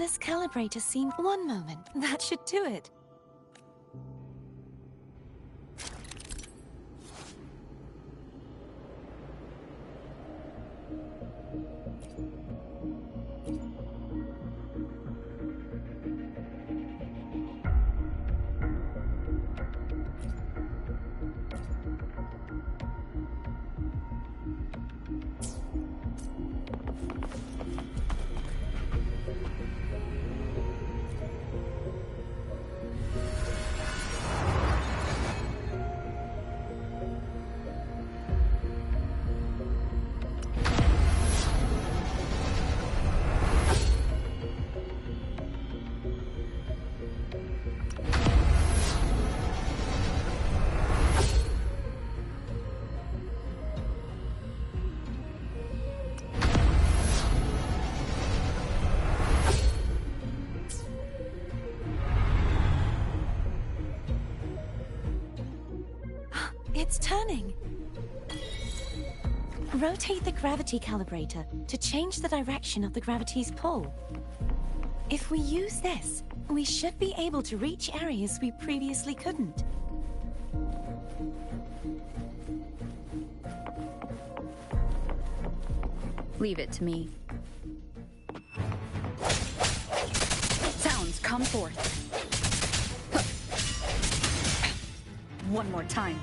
This calibrator seemed... One moment, that should do it. It's turning. Rotate the gravity calibrator to change the direction of the gravity's pull. If we use this, we should be able to reach areas we previously couldn't. Leave it to me. Sounds, come forth. Huh. One more time.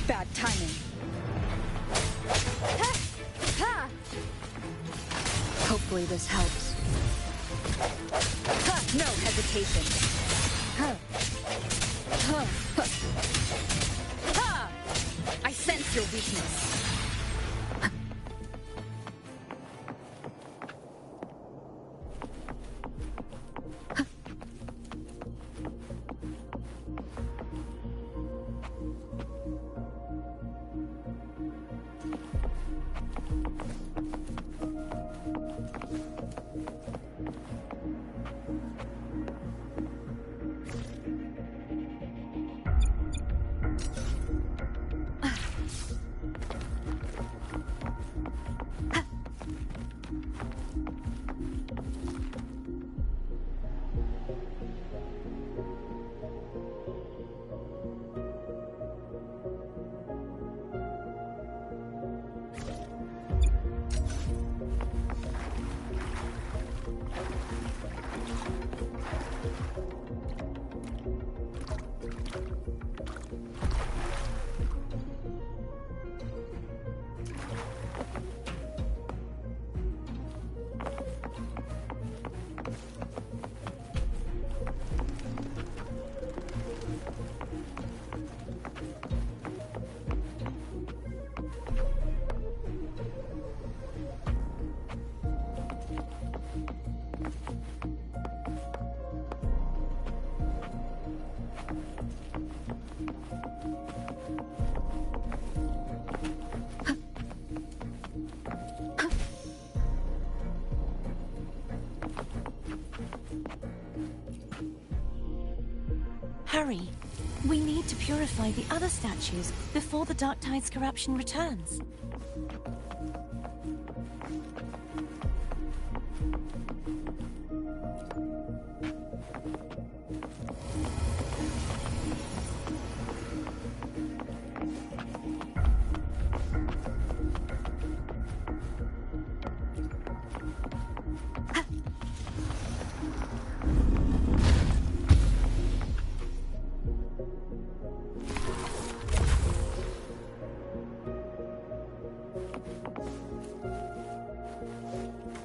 Bad timing. Hopefully this helps. No hesitation. I sense your weakness. Hurry. We need to purify the other statues before the Dark Tide's corruption returns.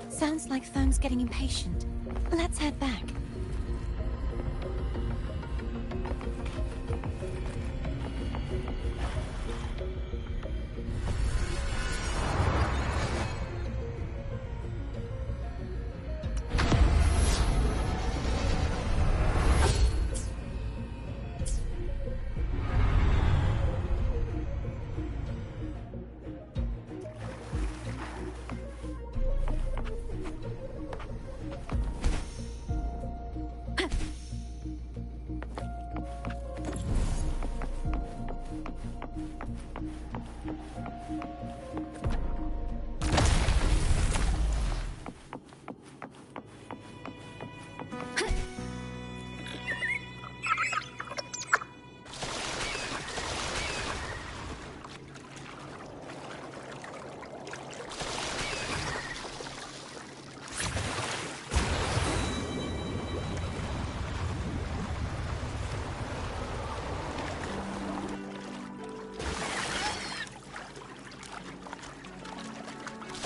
Sounds like Thung's getting impatient. Let's head back.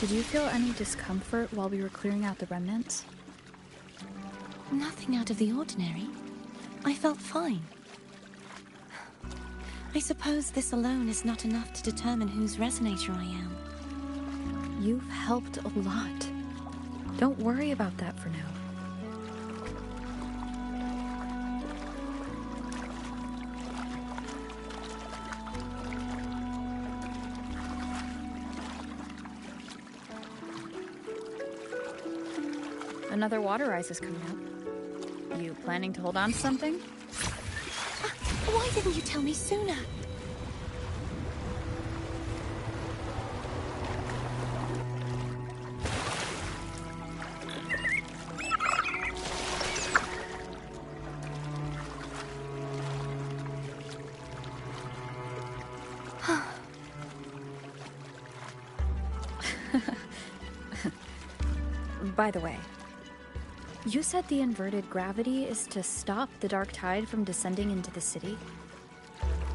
Did you feel any discomfort while we were clearing out the remnants? Nothing out of the ordinary. I felt fine. I suppose this alone is not enough to determine whose resonator I am. You've helped a lot. Don't worry about that for now. Another water rise is coming up. You planning to hold on to something? Why didn't you tell me sooner? By the way, you said the inverted gravity is to stop the dark tide from descending into the city,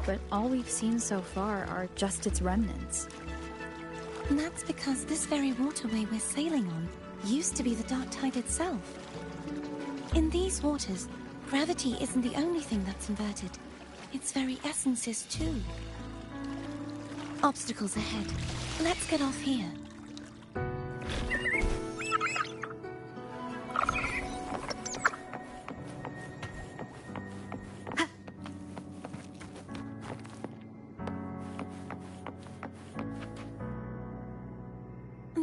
but all we've seen so far are just its remnants. And that's because this very waterway we're sailing on used to be the dark tide itself. In these waters, gravity isn't the only thing that's inverted. Its very essence is too. Obstacles ahead. Let's get off here.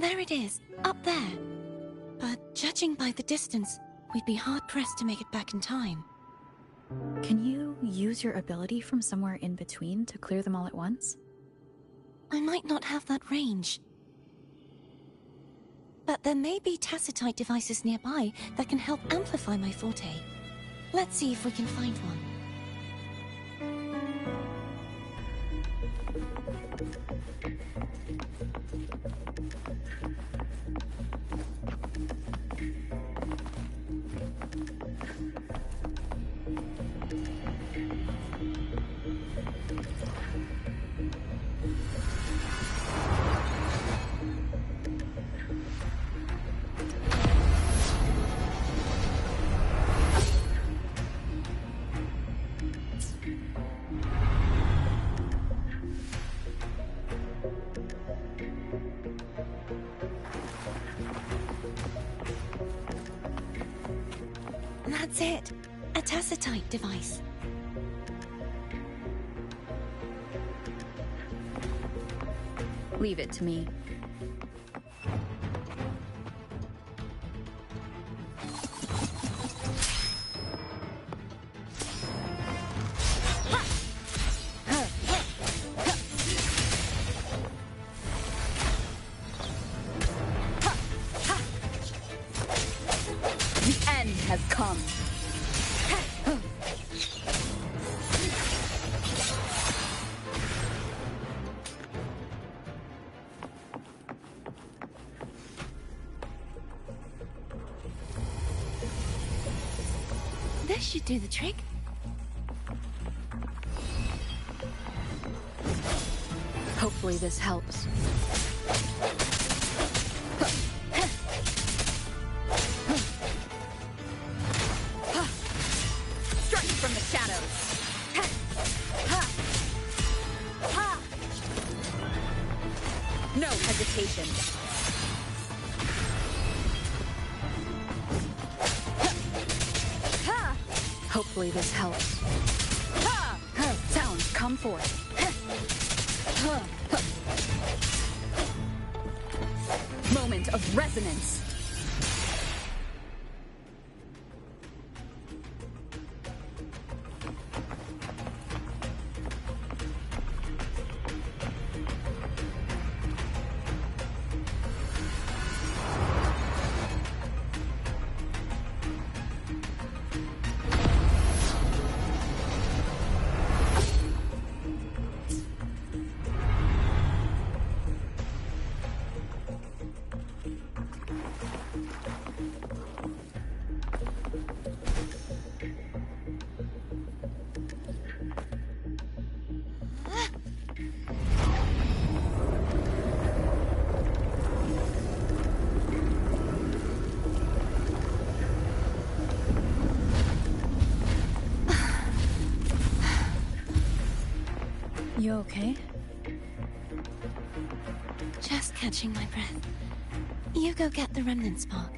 There it is, up there. But judging by the distance, we'd be hard-pressed to make it back in time. Can you use your ability from somewhere in between to clear them all at once? I might not have that range. But there may be tacitite devices nearby that can help amplify my forte. Let's see if we can find one. That's it. A tacitite device. Leave it to me. The end has come. This should do the trick. Hopefully this helps. Strike from the shadows. No hesitation. Hopefully this helps. Sounds come forth. Moment of resonance. You okay? Just catching my breath. You go get the remnant spark.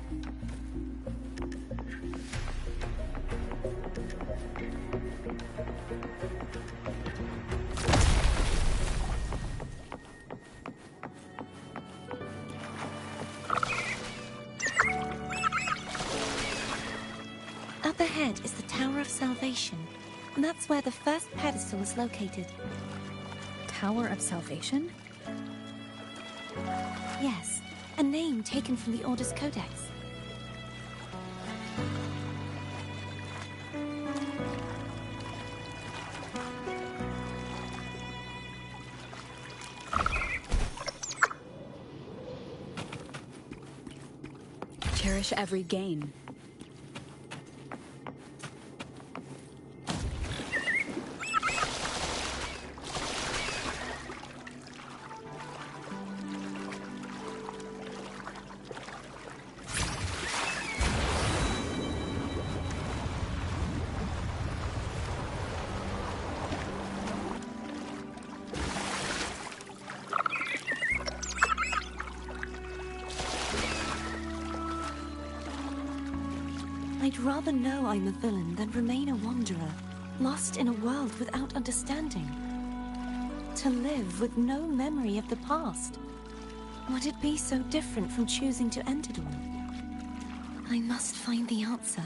Up ahead is the Tower of Salvation. And that's where the first pedestal is located. Tower of Salvation? Yes, a name taken from the Order's Codex. Cherish every gain. I'd rather know I'm a villain than remain a wanderer, lost in a world without understanding. To live with no memory of the past. Would it be so different from choosing to end it all? I must find the answer.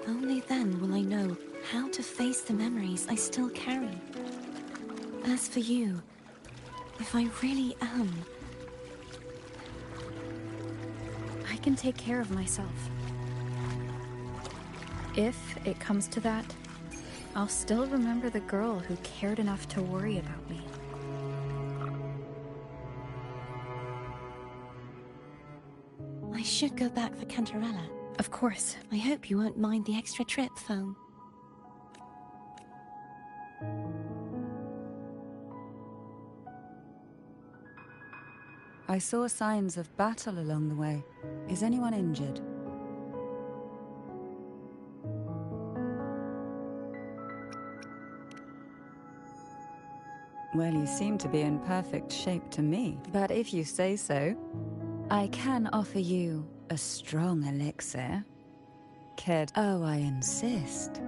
Only then will I know how to face the memories I still carry. As for you, if I really am... I can take care of myself. If it comes to that, I'll still remember the girl who cared enough to worry about me. I should go back for Cantarella. Of course. I hope you won't mind the extra trip, Foam. I saw signs of battle along the way. Is anyone injured? Well, you seem to be in perfect shape to me. But if you say so, I can offer you a strong elixir. Kid, oh, I insist.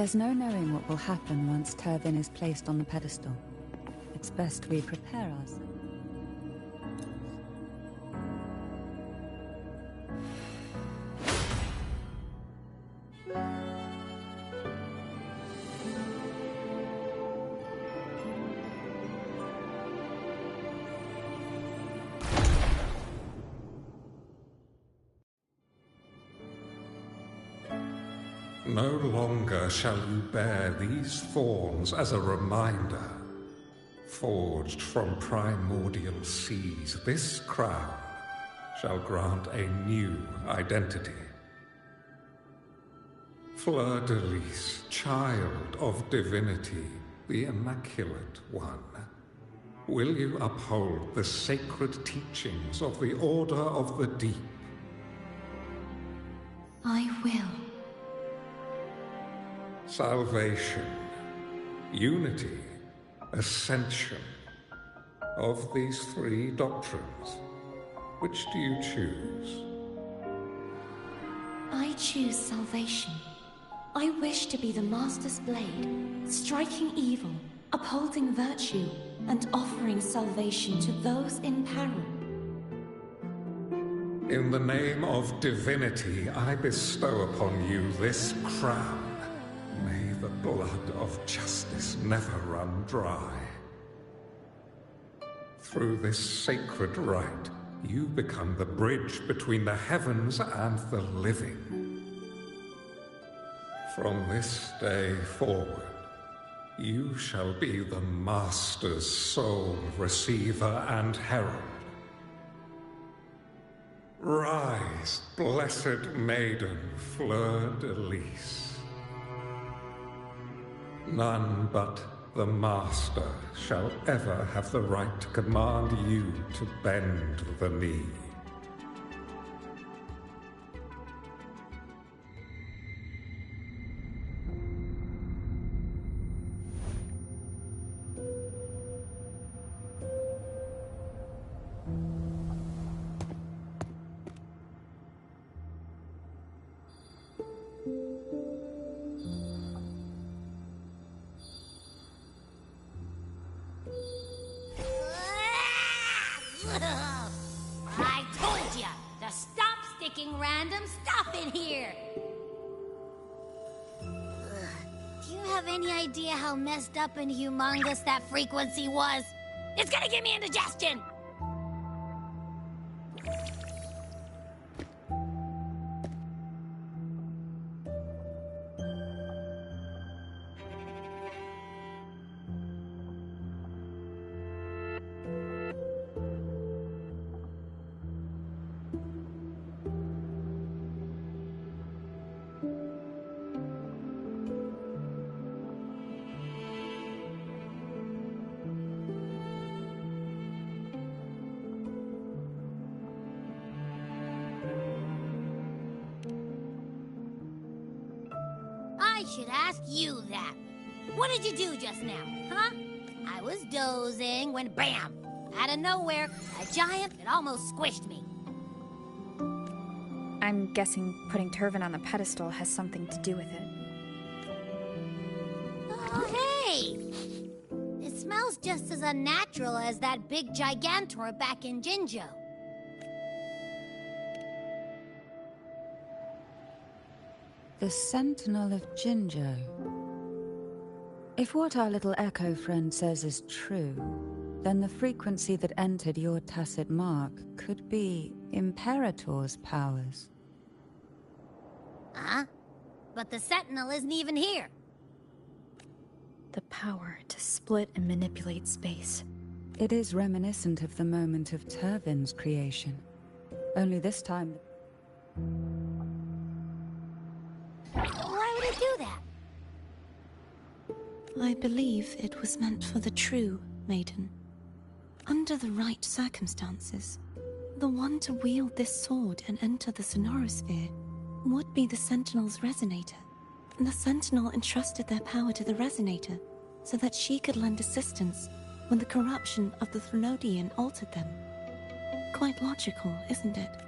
There's no knowing what will happen once Turvin is placed on the pedestal. It's best we prepare ourselves. No longer shall you bear these thorns as a reminder. Forged from primordial seas, this crown shall grant a new identity. Fleur-de-Lis, child of divinity, the Immaculate One, will you uphold the sacred teachings of the Order of the Deep? I will. Salvation, unity, ascension. Of these three doctrines, which do you choose? I choose salvation. I wish to be the Master's blade, striking evil, upholding virtue, and offering salvation to those in peril. In the name of divinity, I bestow upon you this crown. May the blood of justice never run dry. Through this sacred rite, you become the bridge between the heavens and the living. From this day forward, you shall be the Master's sole receiver and herald. Rise, blessed maiden Fleur-de-Lis. None but the Master shall ever have the right to command you to bend the knee. I told ya to stop sticking random stuff in here! Do you have any idea how messed up and humongous that frequency was? It's gonna give me indigestion! I should ask you that. What did you do just now, huh? I was dozing when bam! Out of nowhere, a giant that almost squished me. I'm guessing putting Turvin on the pedestal has something to do with it. Oh, hey! It smells just as unnatural as that big gigantor back in Jinzhou. The Sentinel of Jinzhou. If what our little echo friend says is true, then the frequency that entered your tacit mark could be Imperator's powers. Huh? But the Sentinel isn't even here. The power to split and manipulate space. It is reminiscent of the moment of Turvin's creation. Only this time... Why would it do that? I believe it was meant for the true maiden. Under the right circumstances, the one to wield this sword and enter the sonorosphere would be the Sentinel's resonator. The Sentinel entrusted their power to the resonator so that she could lend assistance when the corruption of the Threnodian altered them. Quite logical, isn't it?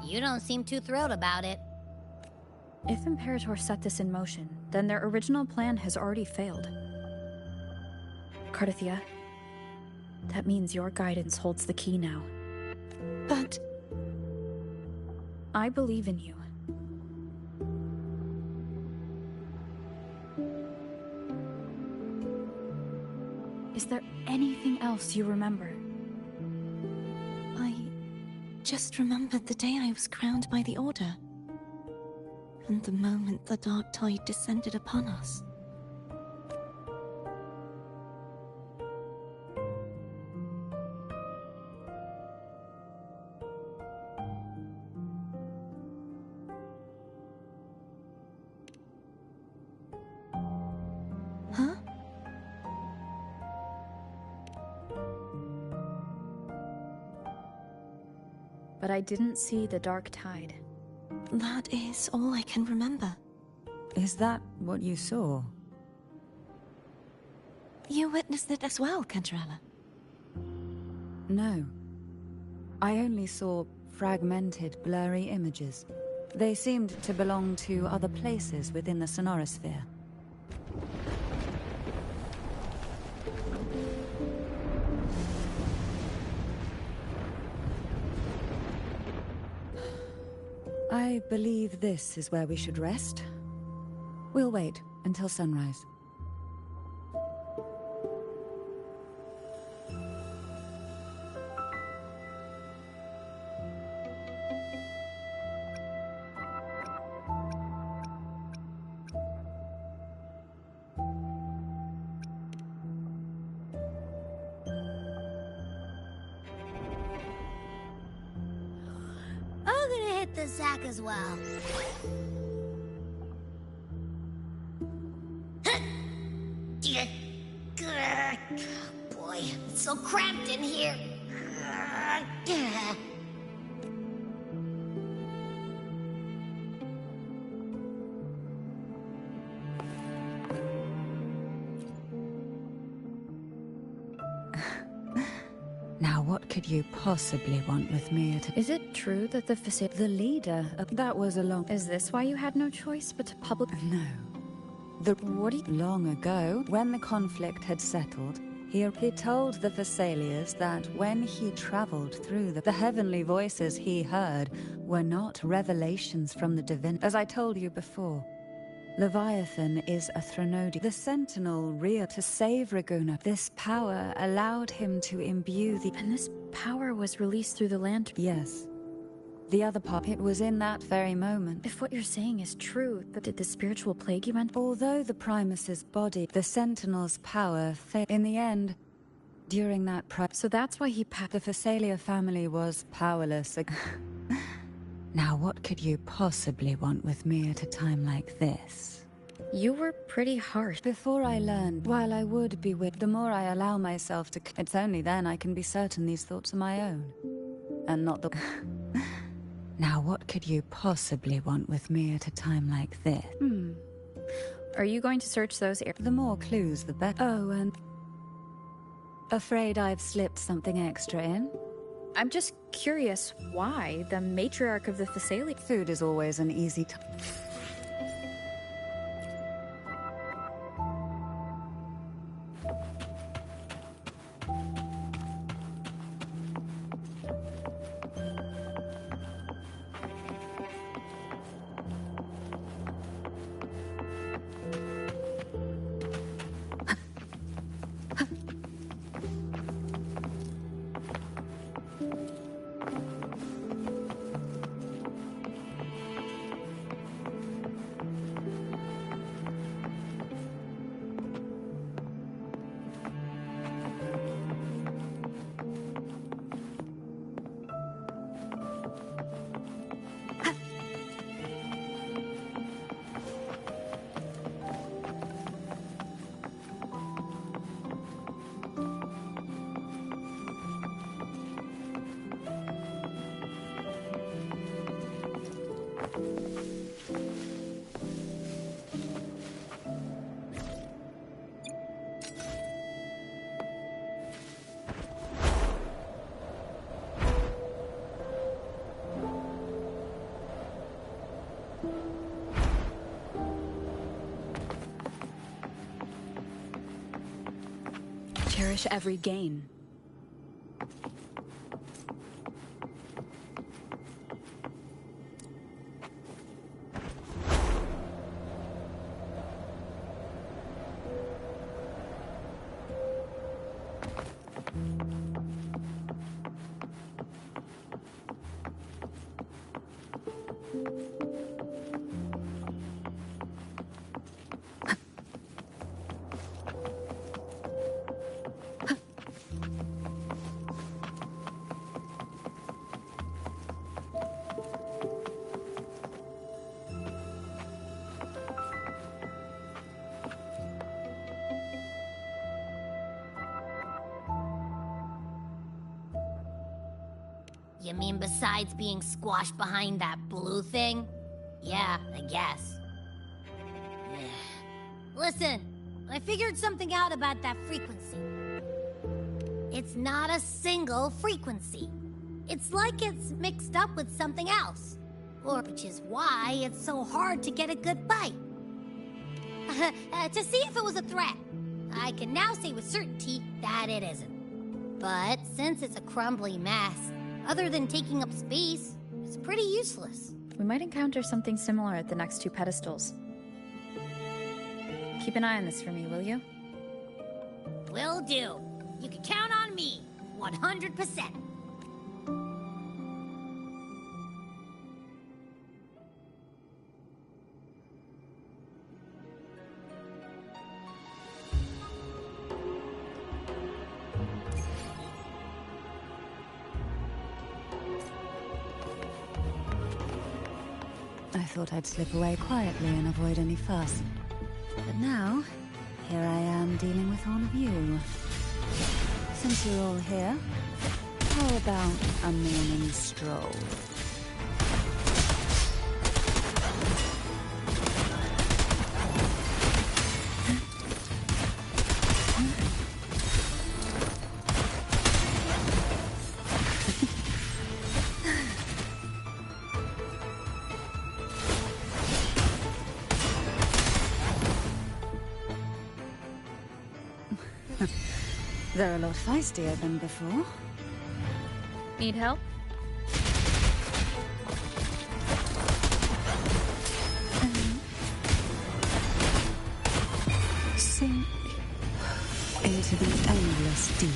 You don't seem too thrilled about it. If Imperator set this in motion, then their original plan has already failed. Cardathia, that means your guidance holds the key now. But I believe in you. Is there anything else you remember? I just remembered the day I was crowned by the Order. And the moment the dark tide descended upon us. Huh? But I didn't see the dark tide. That is all I can remember. Is that what you saw? You witnessed it as well, Cantarella. No. I only saw fragmented, blurry images. They seemed to belong to other places within the sonorosphere. I believe this is where we should rest. We'll wait until sunrise. I'm gonna hit the sack as well. Boy, it's so cramped in here. Now what could you possibly want with me at... Is it true that the facility... The leader of... That was a long... Is this why you had no choice but to public... No. What do you... Long ago, when the conflict had settled, he told the Thessalians that when he traveled through the heavenly voices he heard were not revelations from the divine. As I told you before, Leviathan is a Threnodi. The Sentinel reared to save Raguna. This power allowed him to imbue the... And this power was released through the lantern. Yes. The other part, it was in that very moment. If what you're saying is true, but did the spiritual plague you enter? Although the Primus's body, the Sentinel's power failed. In the end, during that So that's why he the Thessalia family was powerless. Now what could you possibly want with me at a time like this? You were pretty harsh. Before I learned, while I would be with, the more I allow myself to... It's only then I can be certain these thoughts are my own. And not the... Now what could you possibly want with me at a time like this? Are you going to search those areas? The more clues, the better. Oh, and... Afraid I've slipped something extra in? I'm just curious why the matriarch of the Thessalia... Food is always an easy Cherish every gain. You mean besides being squashed behind that blue thing? Yeah, I guess. Listen, I figured something out about that frequency. It's not a single frequency. It's like it's mixed up with something else. Or which is why it's so hard to get a good bite. To see if it was a threat. I can now say with certainty that it isn't. But since it's a crumbly mess, other than taking up space, it's pretty useless. We might encounter something similar at the next two pedestals. Keep an eye on this for me, will you? Will do. You can count on me, 100%. I thought I'd slip away quietly and avoid any fuss. But now, here I am dealing with all of you. Since you're all here, how about a morning stroll? They're a lot feistier than before. Need help? Sink into the endless deep.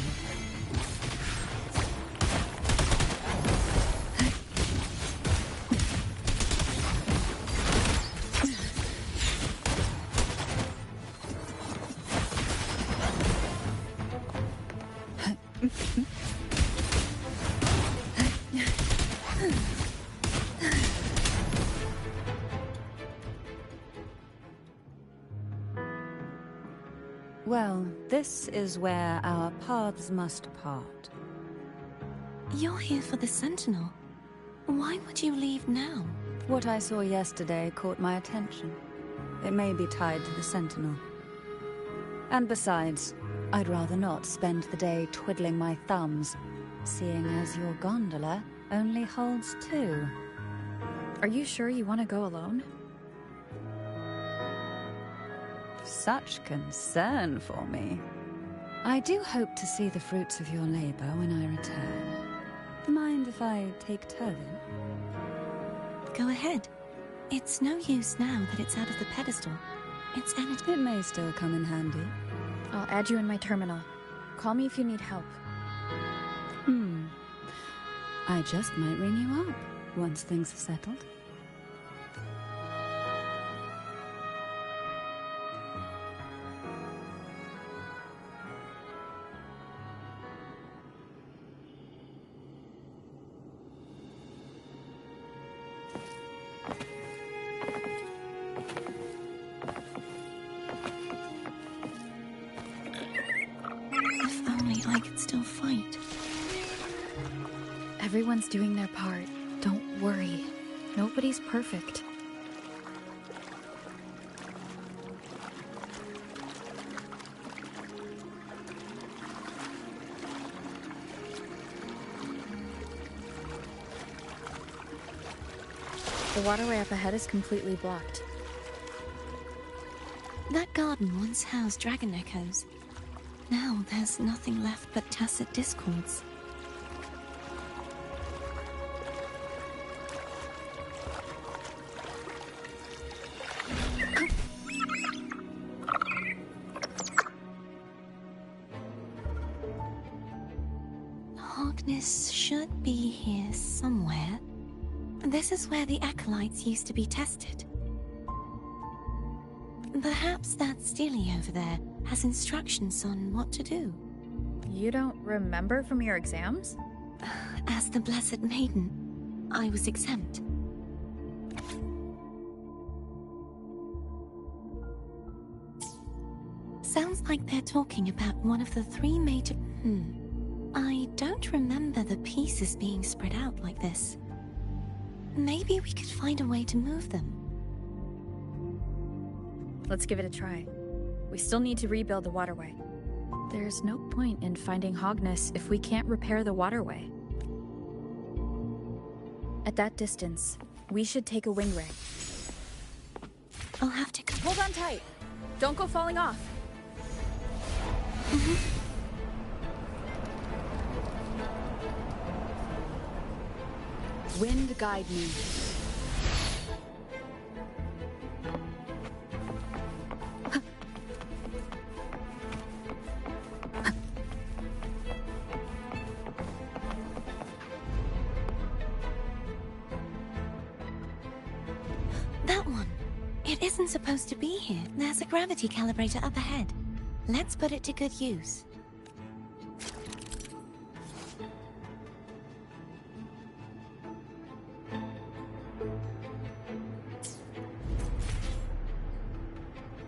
Well, this is where our paths must part. You're here for the Sentinel. Why would you leave now? What I saw yesterday caught my attention. It may be tied to the Sentinel. And besides, I'd rather not spend the day twiddling my thumbs, seeing as your gondola only holds 2. Are you sure you want to go alone? Such concern for me. I do hope to see the fruits of your labor when I return. Mind if I take turn? Go ahead. It's no use now that it's out of the pedestal. Its energy. It may still come in handy. I'll add you in my terminal. Call me if you need help. I just might ring you up once things are settled. If only I could still fight. Everyone's doing their part. Don't worry. Nobody's perfect. The waterway up ahead is completely blocked. That garden once housed dragon echoes. Now there's nothing left but tacit discords. Hogness should be here somewhere. This is where the acolytes used to be tested. Perhaps that Steely over there has instructions on what to do. You don't remember from your exams? As the Blessed Maiden, I was exempt. Sounds like they're talking about one of the three major... I don't remember the pieces being spread out like this. Maybe we could find a way to move them. Let's give it a try. We still need to rebuild the waterway. There's no point in finding Hogness if we can't repair the waterway. At that distance, we should take a wing ray. I'll have to... Hold on tight! Don't go falling off! Wind guide me. That one. It isn't supposed to be here. There's a gravity calibrator up ahead. Let's put it to good use.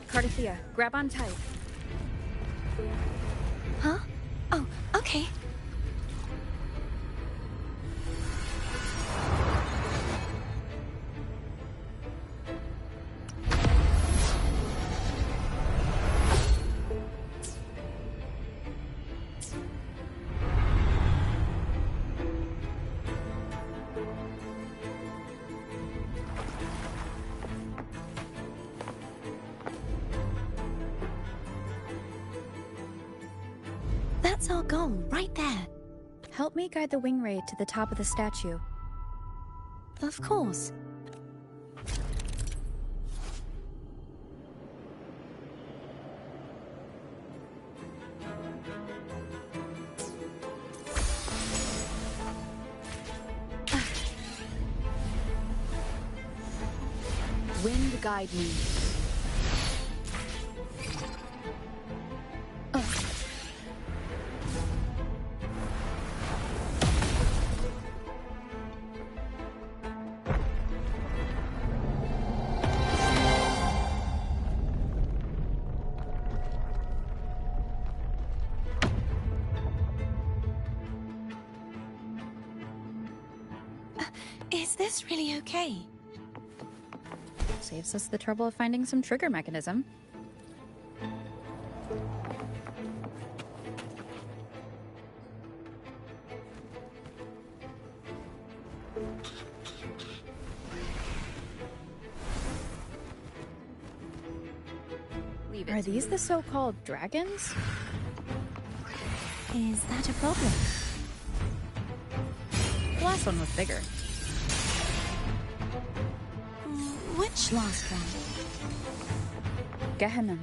Cardathea, grab on tight. Huh? Oh, okay. That's our goal, right there. Help me guide the wing ray to the top of the statue. Of course. Wind guide me. Is this really okay? Saves us the trouble of finding some trigger mechanism. Are these the so-called dragons? Is that a problem? The last one was bigger. Which last one? Gehenna.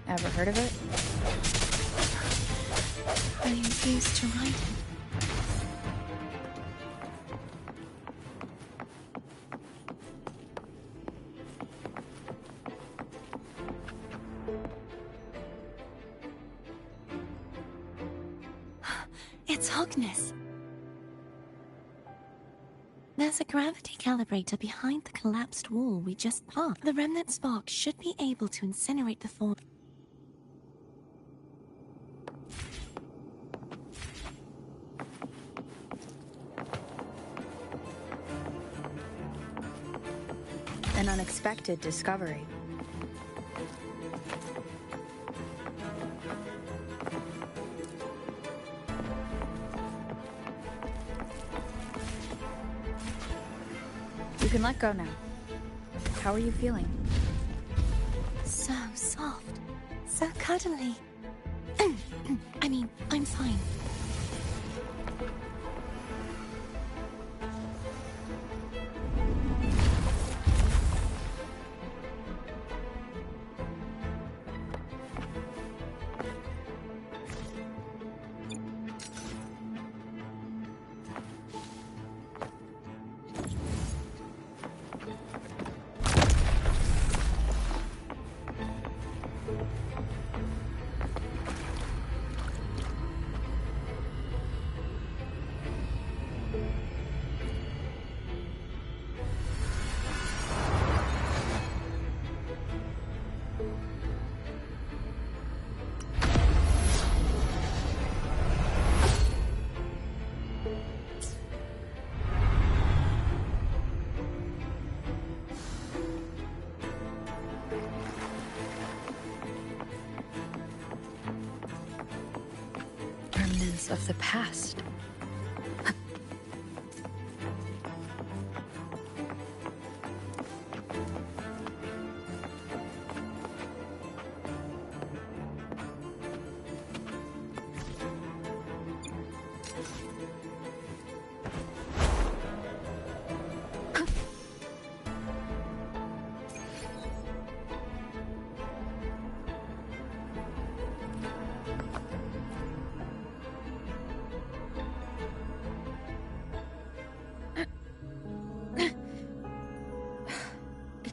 Ever heard of it? I used to write it. It's Hogness. There's a gravity calibrator behind the collapsed wall we just passed. The remnant spark should be able to incinerate the thorn. An unexpected discovery. You can let go now. How are you feeling? So soft, so cuddly. I mean, I'm fine. Of the past.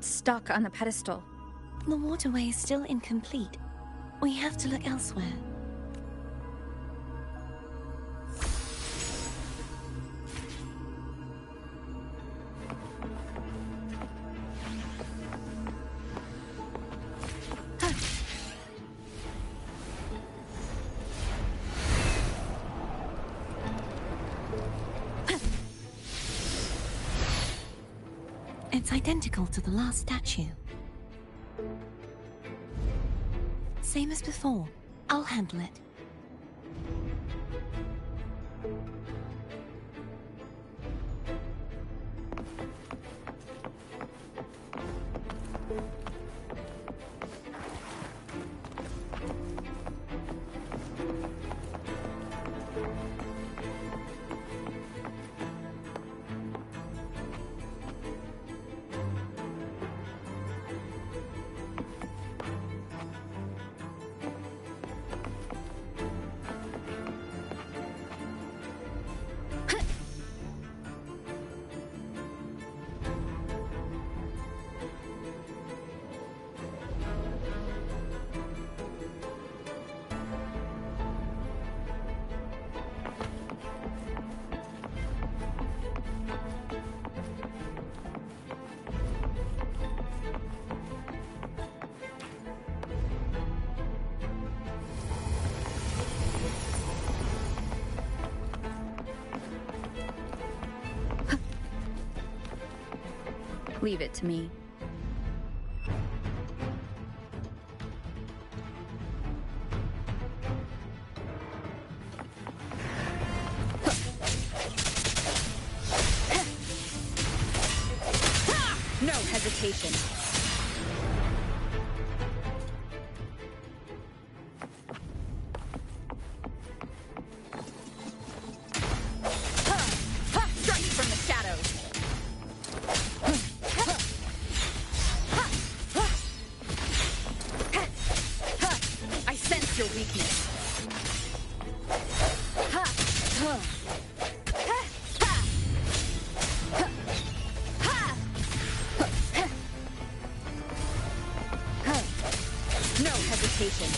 Stuck on the pedestal. The waterway is still incomplete. We have to look elsewhere. It's identical to the last statue. Same as before. I'll handle it. Leave it to me. No hesitation. Strike from the shadows. I sense your weakness. No hesitation.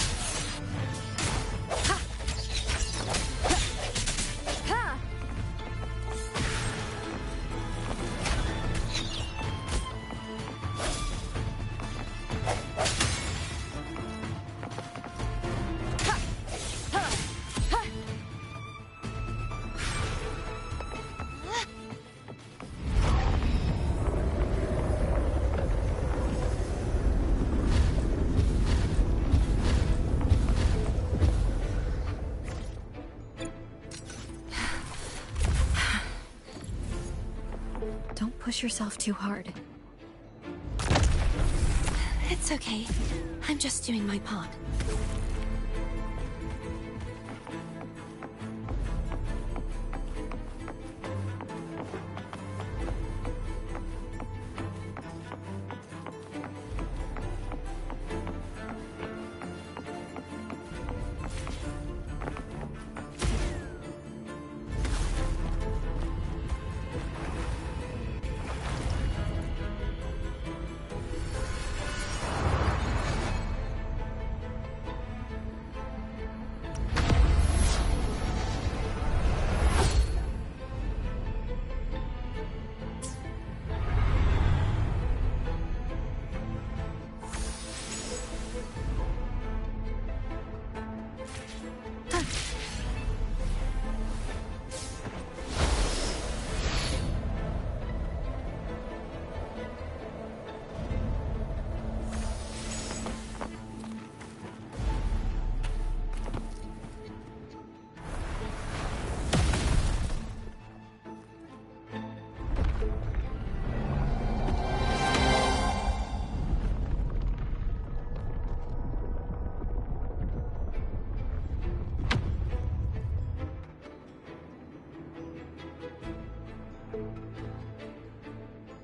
Don't push yourself too hard. It's okay. I'm just doing my part.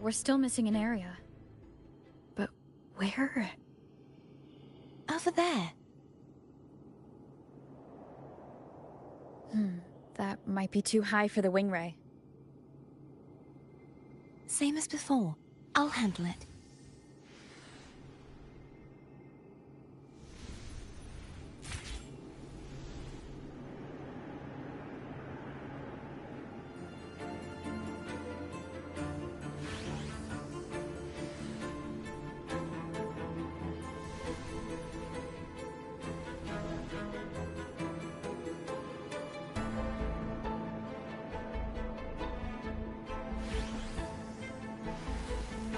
we're still missing an area. But where? Over there. That might be too high for the wing ray. Same as before. I'll handle it.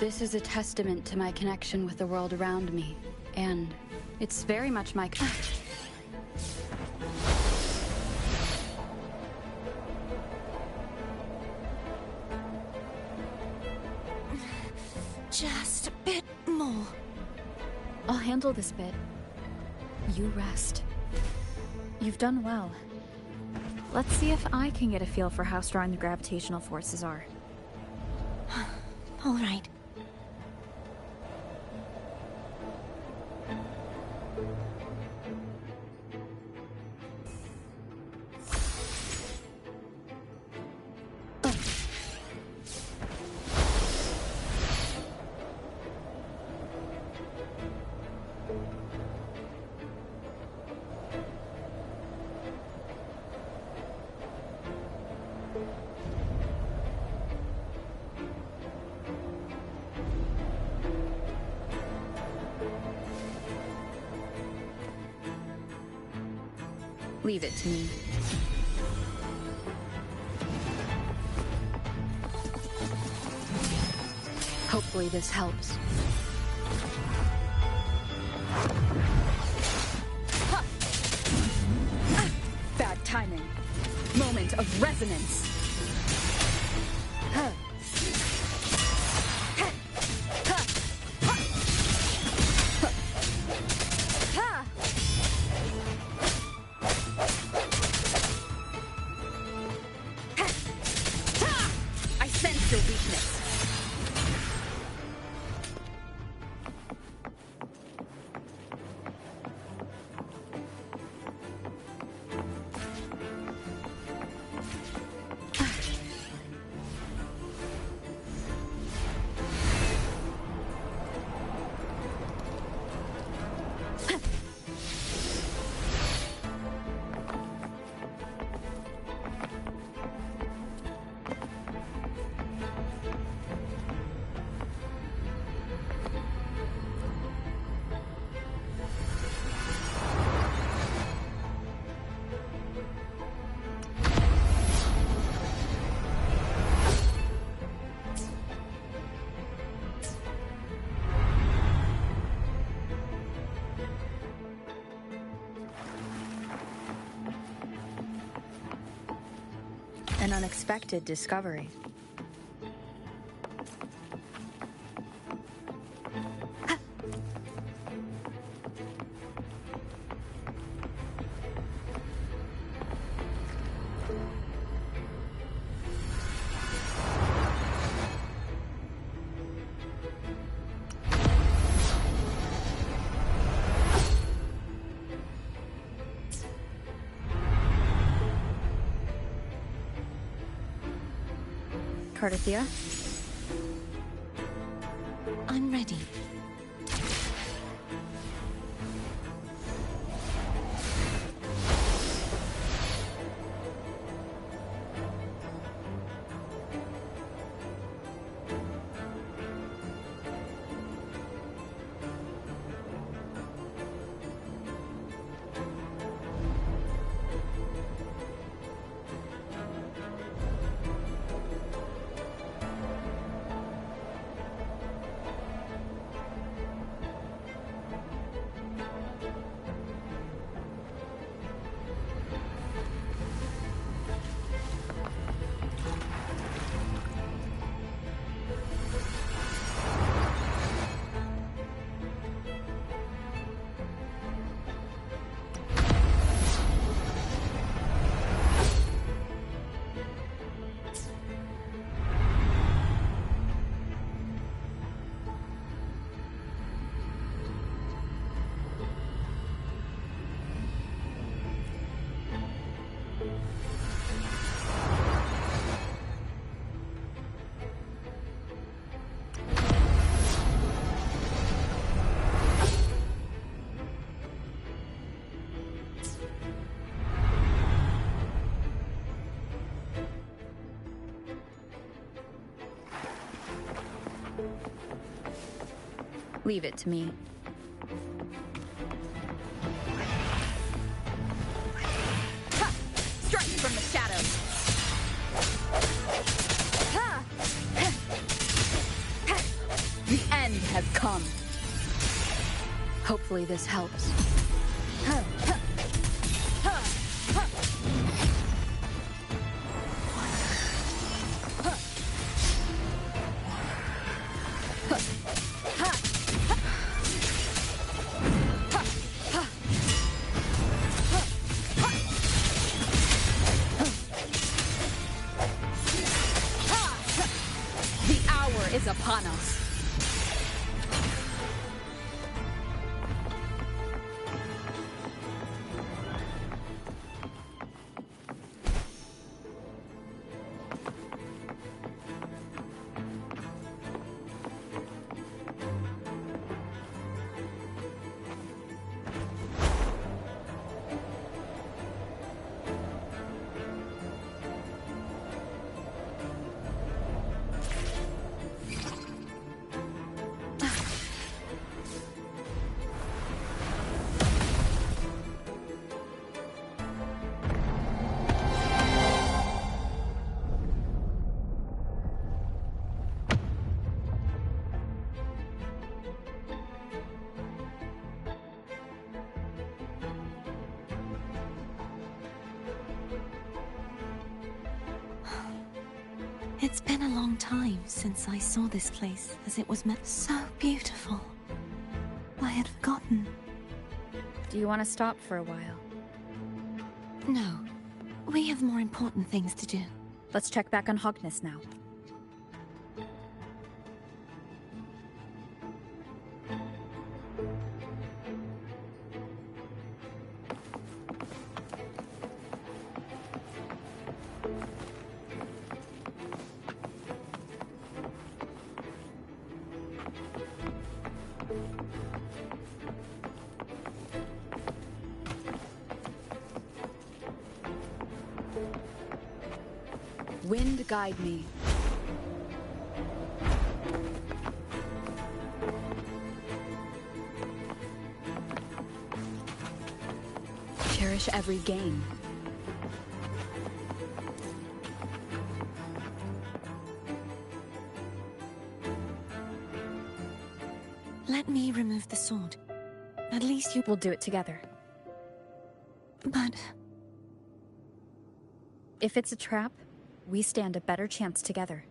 This is a testament to my connection with the world around me, and it's very much my... Just a bit more. I'll handle this bit. You rest. You've done well. Let's see if I can get a feel for how strong the gravitational forces are. All right. Leave it to me. Hopefully this helps. Bad timing. Moment of resonance. I sense your weakness. An unexpected discovery. Cardathia? I'm ready. Leave it to me. Ha! Strike from the shadows! Ha! The end has come. Hopefully this helps. The hour is upon us. It's been a long time since I saw this place as it was meant. So beautiful. I had forgotten. Do you want to stop for a while? No. We have more important things to do. Let's check back on Hogness now. Wind guide me. Cherish every gain. Let me remove the sword. At least you... We'll do it together. But... If it's a trap, we stand a better chance together.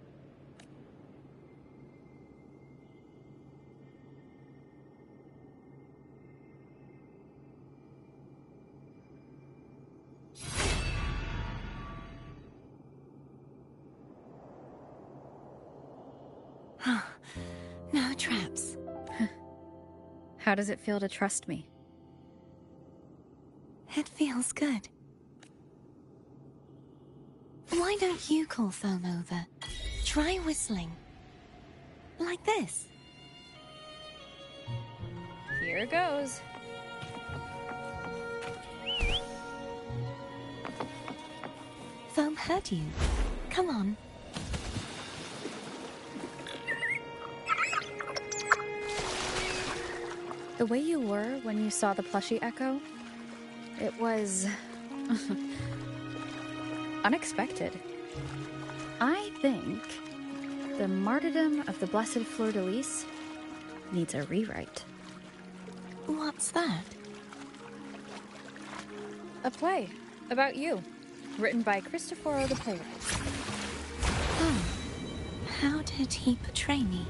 No traps. How does it feel to trust me? It feels good. Why don't you call Foam over? Try whistling. Like this. Here goes. Foam heard you. Come on. The way you were when you saw the plushie Echo, it was... unexpected. I think the martyrdom of the Blessed Fleur-de-Lis needs a rewrite. What's that? A play about you, written by Cristoforo the playwright. Oh. How did he portray me?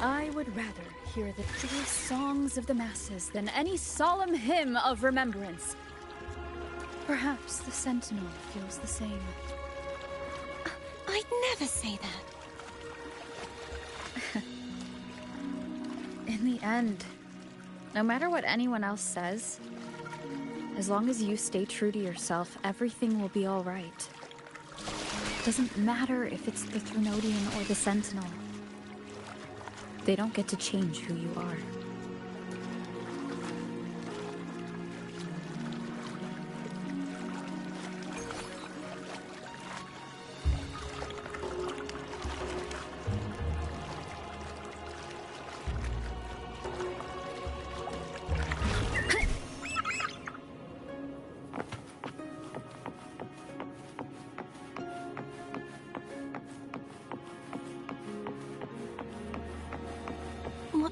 I would rather hear the joyous songs of the masses than any solemn hymn of remembrance. Perhaps the Sentinel feels the same. I'd never say that. In the end, no matter what anyone else says, as long as you stay true to yourself, everything will be all right. It doesn't matter if it's the Threnodian or the Sentinel. They don't get to change who you are.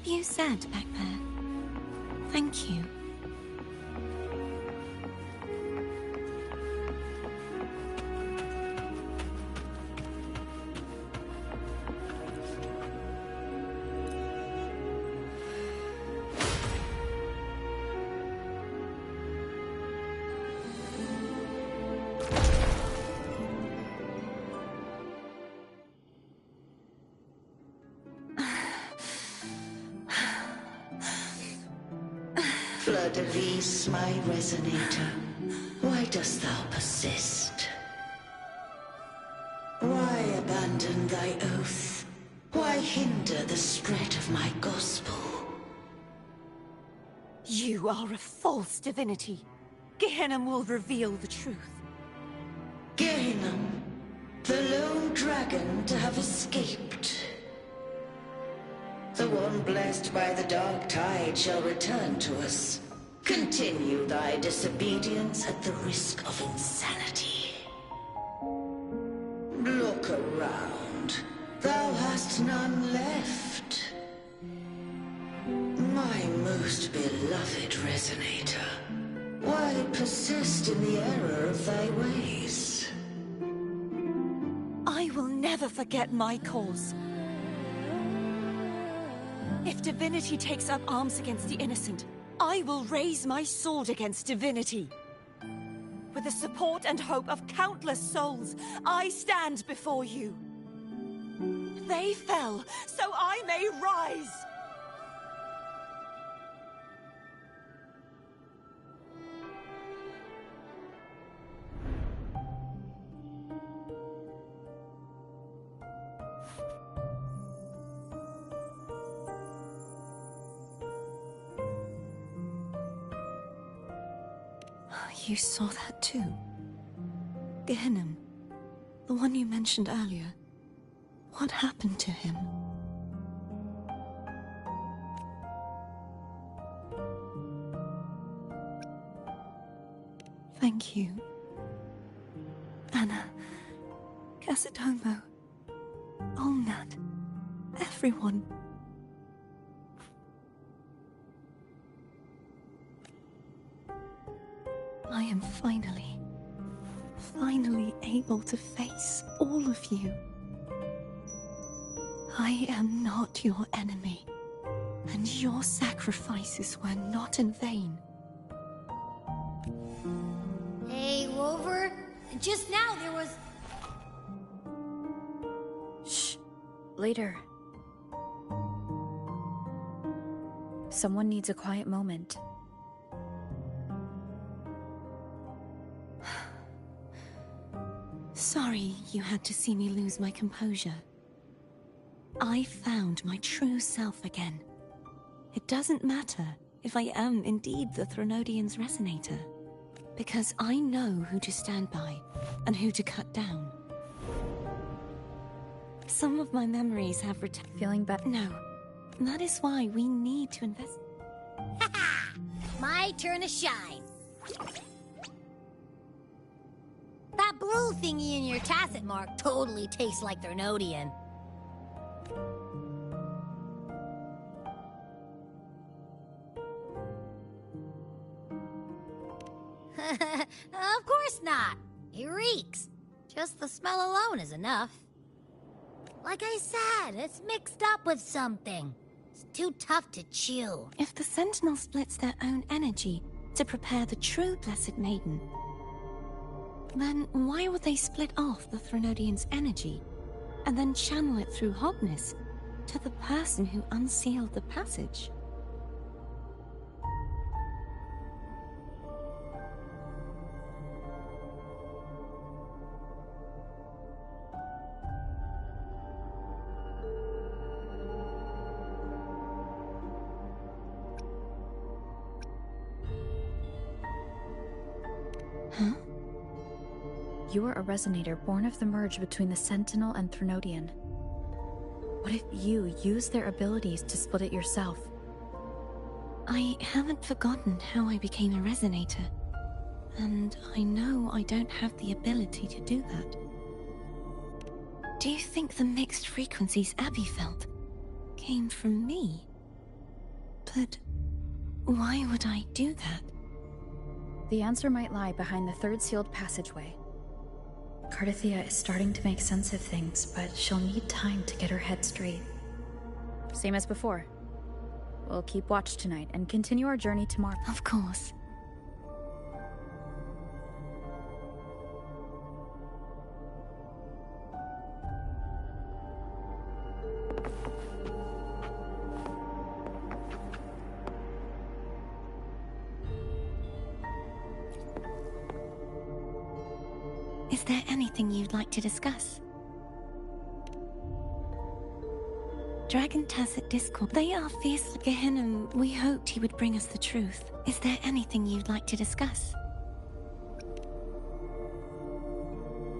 what you said back there. Thank you. Fleur-de-Lis, my resonator, why dost thou persist? Why abandon thy oath? Why hinder the spread of my gospel? You are a false divinity. Gehenna will reveal the truth. Gehenna, the lone dragon to have escaped. The one blessed by the dark tide shall return to us. Continue thy disobedience at the risk of insanity. Look around. Thou hast none left. My most beloved resonator, why persist in the error of thy ways? I will never forget my cause. If divinity takes up arms against the innocent, I will raise my sword against divinity. With the support and hope of countless souls, I stand before you. They fell, so I may rise! You saw that too? Gehenna, the one you mentioned earlier. What happened to him? Thank you. Anna, Casatomo, Olnat, everyone. I am finally able to face all of you. I am not your enemy, and your sacrifices were not in vain. Hey, Rover, just now there was... Shh. Later. Someone needs a quiet moment. Sorry you had to see me lose my composure. I found my true self again. It doesn't matter if I am indeed the Threnodian's resonator, because I know who to stand by and who to cut down. Some of my memories have returned. Feeling better? No, that is why we need to invest. My turn to shine. That blue thingy in your tacit mark totally tastes like Threnodian. Of course not. It reeks. Just the smell alone is enough. Like I said, it's mixed up with something. It's too tough to chew. If the Sentinel splits their own energy to prepare the true Blessed Maiden, then why would they split off the Threnodian's energy and then channel it through Hognis to the person who unsealed the passage? Huh? You are a resonator born of the merge between the Sentinel and Threnodian. What if you use their abilities to split it yourself? I haven't forgotten how I became a resonator, and I know I don't have the ability to do that. Do you think the mixed frequencies Abby felt came from me? But why would I do that? The answer might lie behind the third sealed passageway. Cardathia is starting to make sense of things, but she'll need time to get her head straight. Same as before. We'll keep watch tonight and continue our journey tomorrow. Of course. Is there anything you'd like to discuss? Dragon Tacit Discord. They are fierce Gehenna. We hoped he would bring us the truth. Is there anything you'd like to discuss?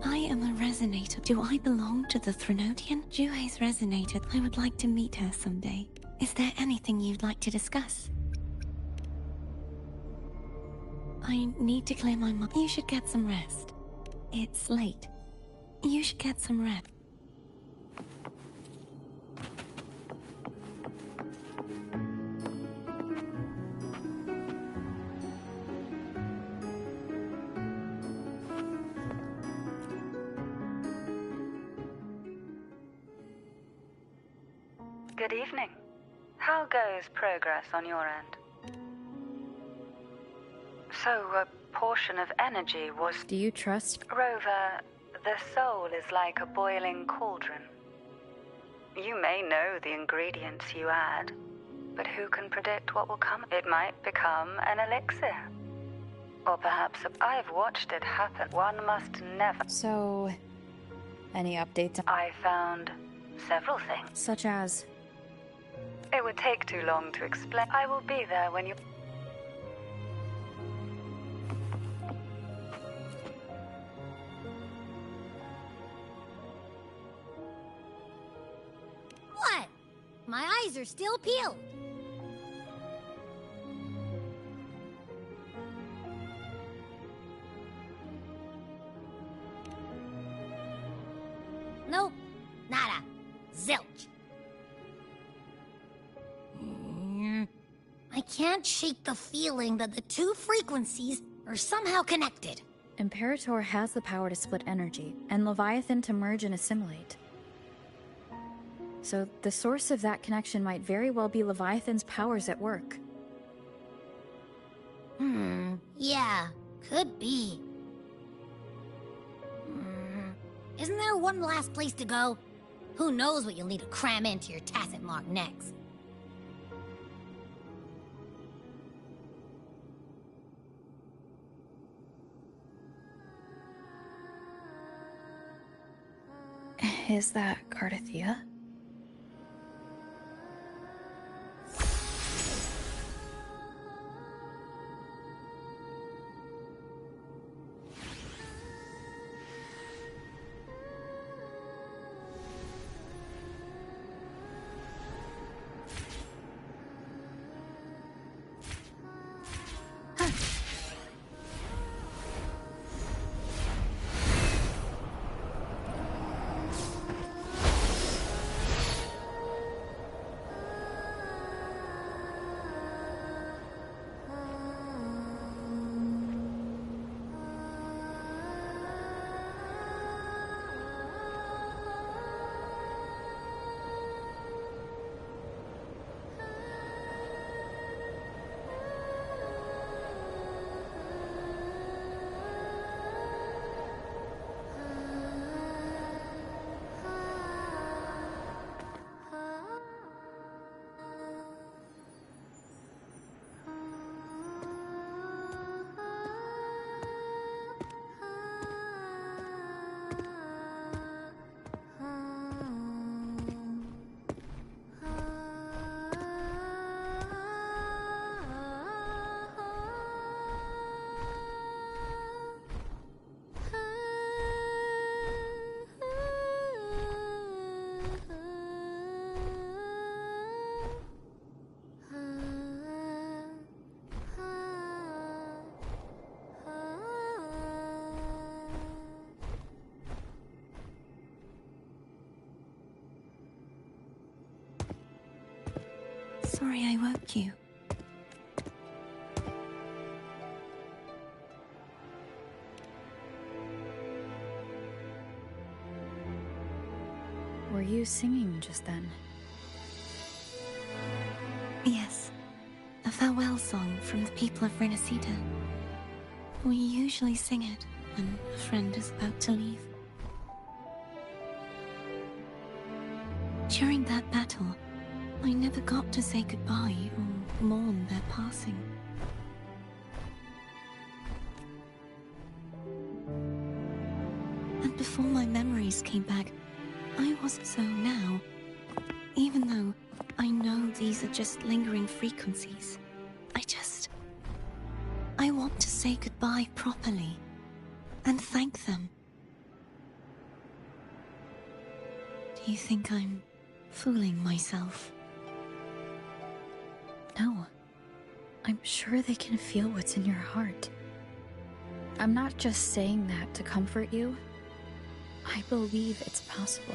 I am a resonator. Do I belong to the Threnodian? Juhe's resonated. I would like to meet her someday. Is there anything you'd like to discuss? I need to clear my mind. You should get some rest. It's late. You should get some rest. Good evening. How goes progress on your end? So, a portion of energy was... Do you trust? Rover, the soul is like a boiling cauldron. You may know the ingredients you add, but who can predict what will come? It might become an elixir. Or perhaps I've watched it happen. One must never... So, any updates? I found several things. Such as? It would take too long to explain. I will be there when you... What? My eyes are still peeled. Nope. Nada. Zilch. I can't shake the feeling that the two frequencies are somehow connected. Imperator has the power to split energy, and Leviathan to merge and assimilate. So the source of that connection might very well be Leviathan's powers at work. Yeah, could be. Isn't there one last place to go? Who knows what you'll need to cram into your tacit mark next? Is that Cardathia? Sorry I woke you. Were you singing just then? Yes. A farewell song from the people of Renacita. We usually sing it when a friend is about to leave. During that battle, I never got to say goodbye or mourn their passing. And before my memories came back, I was so now. Even though I know these are just lingering frequencies, I want to say goodbye properly and thank them. Do you think I'm fooling myself? No. I'm sure they can feel what's in your heart. I'm not just saying that to comfort you. I believe it's possible.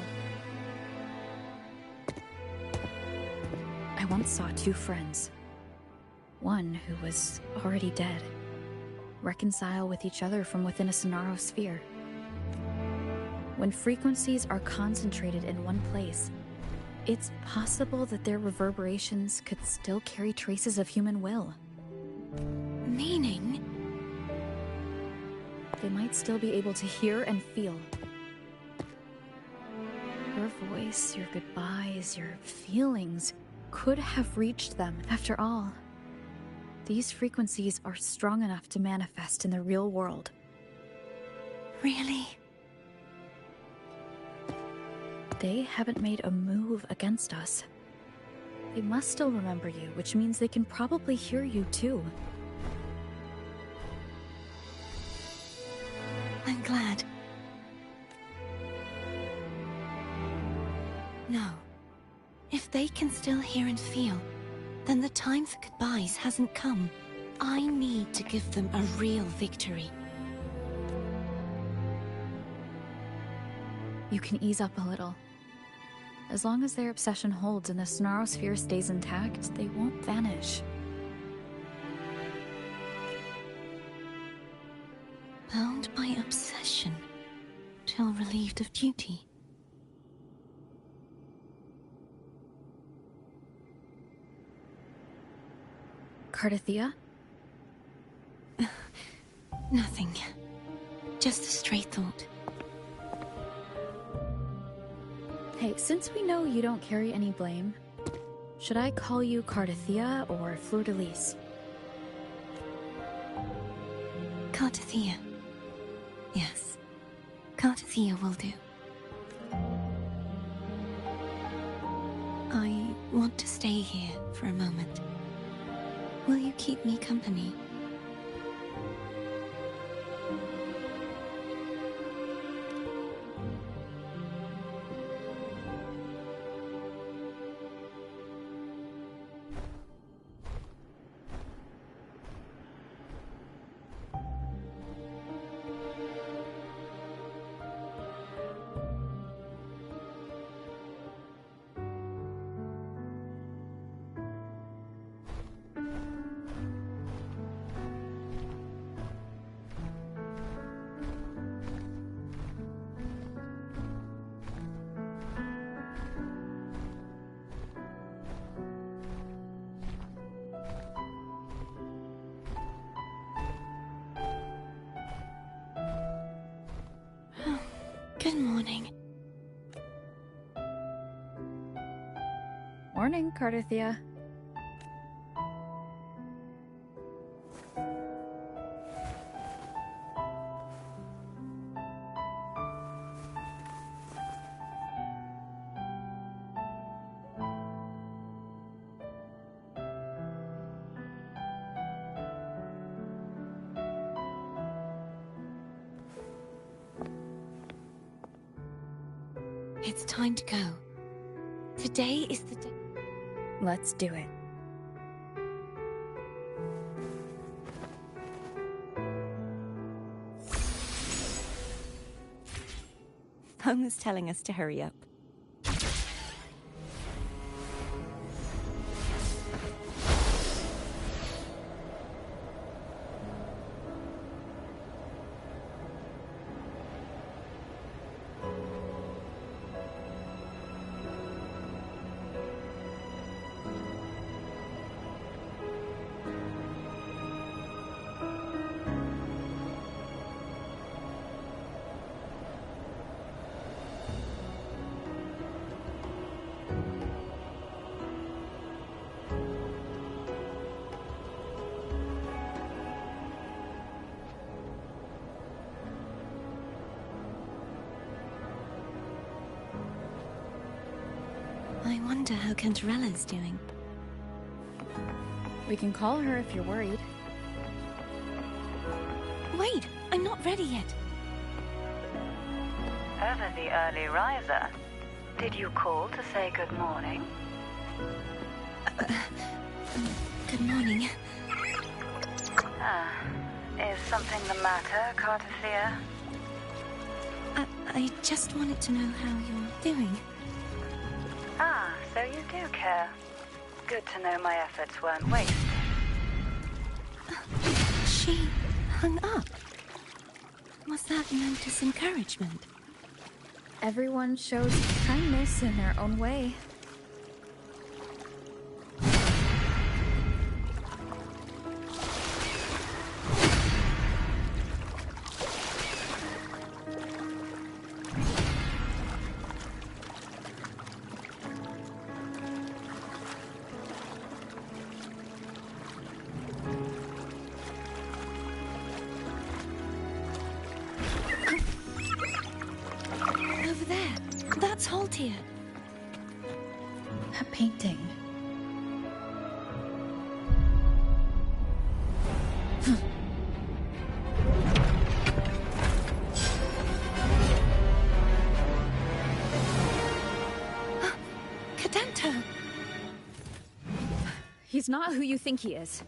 I once saw two friends. One who was already dead. Reconcile with each other from within a Sonaro sphere. When frequencies are concentrated in one place, it's possible that their reverberations could still carry traces of human will. Meaning? They might still be able to hear and feel. Your voice, your goodbyes, your feelings could have reached them. After all, these frequencies are strong enough to manifest in the real world. Really? They haven't made a move against us. They must still remember you, which means they can probably hear you too. I'm glad. No. If they can still hear and feel, then the time for goodbyes hasn't come. I need to give them a real victory. You can ease up a little. As long as their obsession holds and the Sonaro sphere stays intact, they won't vanish. Bound by obsession, till relieved of duty. Cardathia? Nothing. Just a stray thought. Hey, since we know you don't carry any blame, should I call you Cardathia or Fleur-de-Lis? Cardathia. Yes. Cardathia will do. I want to stay here for a moment. Will you keep me company? Good morning. Morning, Cardathia. It's time to go. Today is the day. Let's do it. Home is telling us to hurry up. wonder how Cantarella's doing. We can call her if you're worried. Wait, I'm not ready yet. Over the early riser. Did you call to say good morning? Good morning. Is something the matter, Cartisia? I just wanted to know how you're doing. So you do care. Good to know my efforts weren't wasted. She hung up. Was that meant as encouragement? Everyone shows kindness in their own way. Over there. That's Haltia. A painting. Cadento! He's not who you think he is.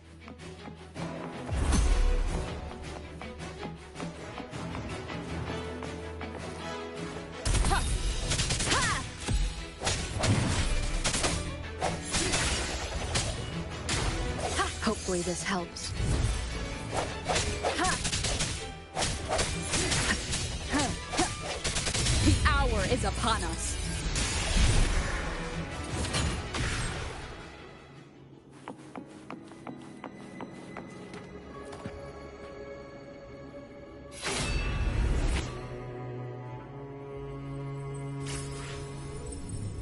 Hopefully this helps. The hour is upon us.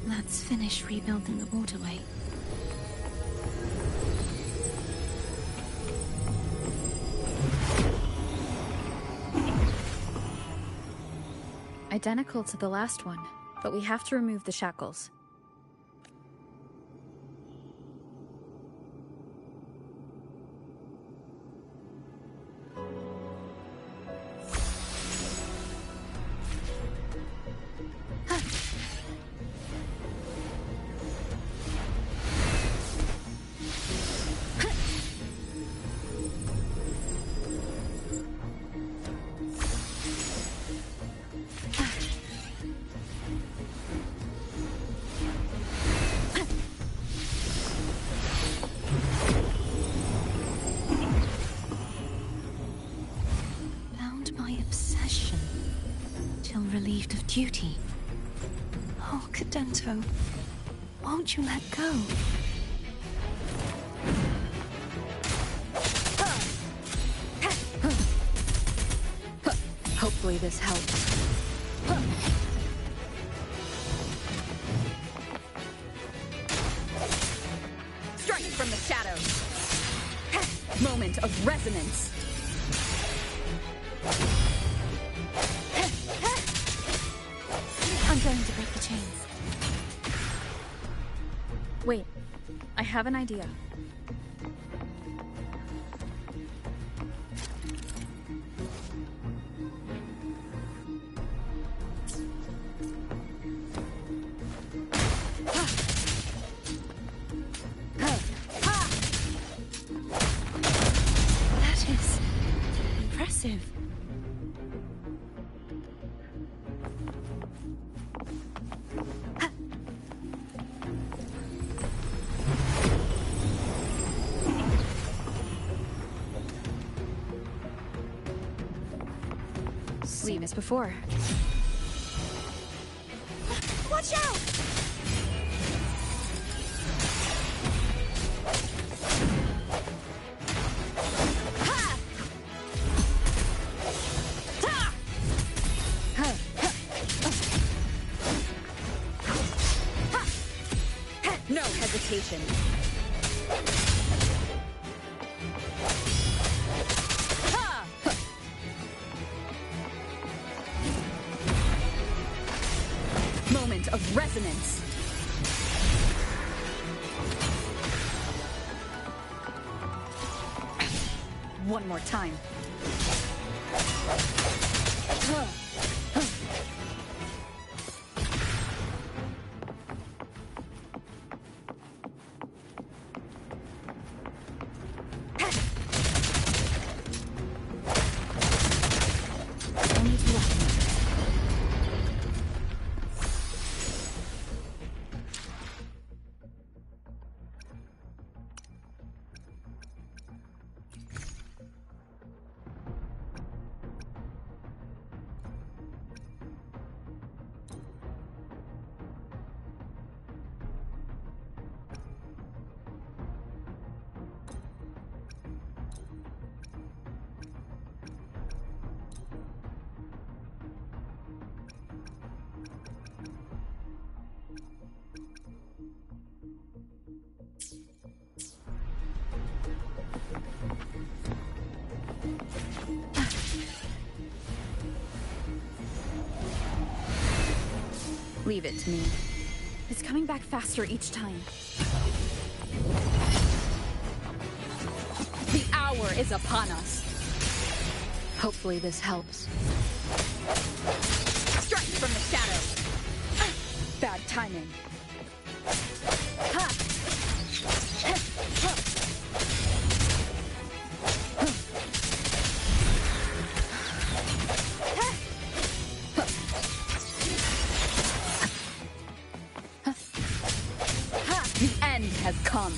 Let's finish rebuilding the waterway. Identical to the last one, but we have to remove the shackles. Relieved of duty. Oh, Cadento, won't you let go? Hopefully this helps. Strike from the shadows. Moment of resonance. I'm going to break the chains. Wait, I have an idea. That is impressive. Seen this before. Watch out! No hesitation. Moment of resonance. One more time. Leave it to me. It's coming back faster each time. The hour is upon us. Hopefully this helps. Strike from the shadows. Bad timing. Ha! The end has come.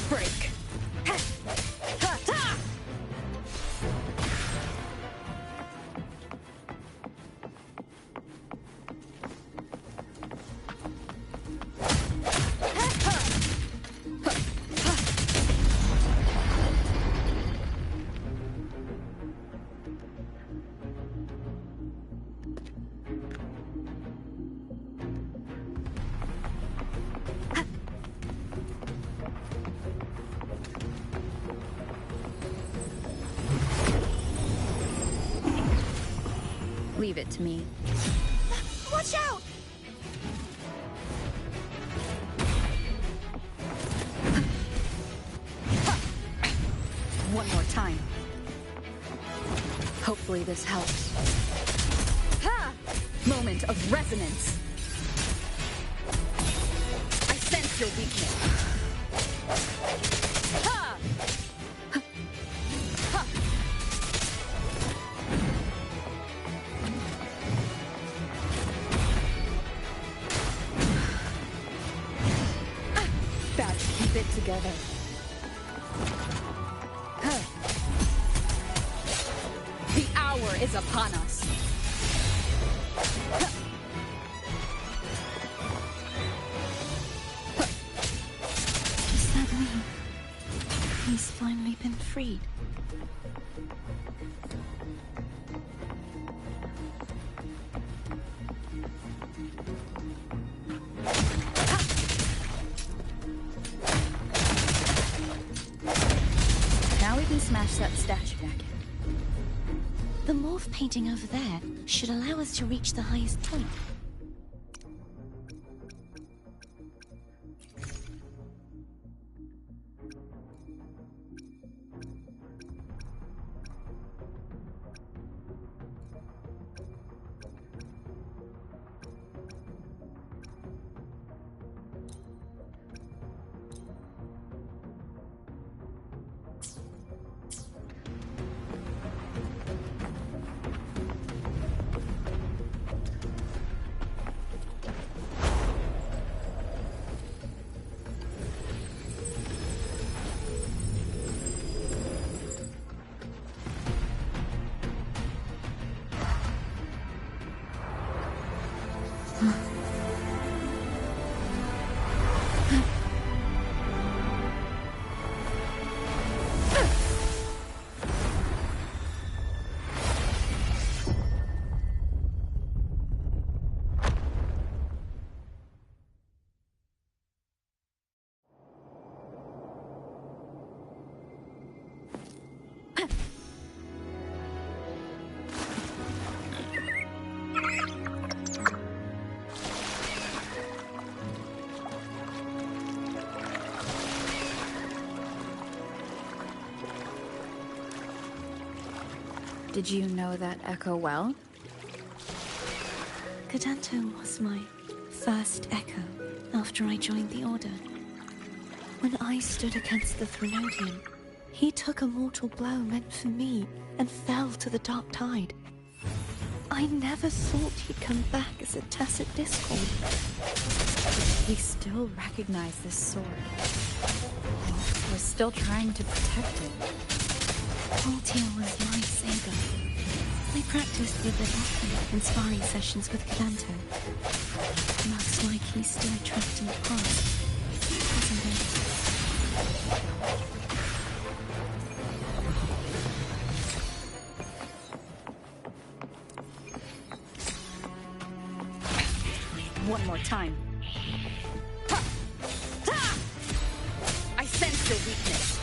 Break. Leave it to me. Watch out! One more time. Hopefully this helps. Ha! Moment of resonance. I sense your weakness. Ha! Bad to keep it together. The hour is upon us. Does that mean he's finally been freed? Now we can smash that statue back in. The morph painting over there should allow us to reach the highest point. Did you know that echo well? Cadanto was my first echo after I joined the Order. When I stood against the Threnodian, he took a mortal blow meant for me and fell to the dark tide. I never thought he'd come back as a tacit discord. He still recognized this sword. He was still trying to protect it. Altiel was my saber. I practiced with it often in sparring sessions with Cadanto. Looks like he's still trapped in the past, isn't it? One more time. Ha! Ha! I sense your weakness.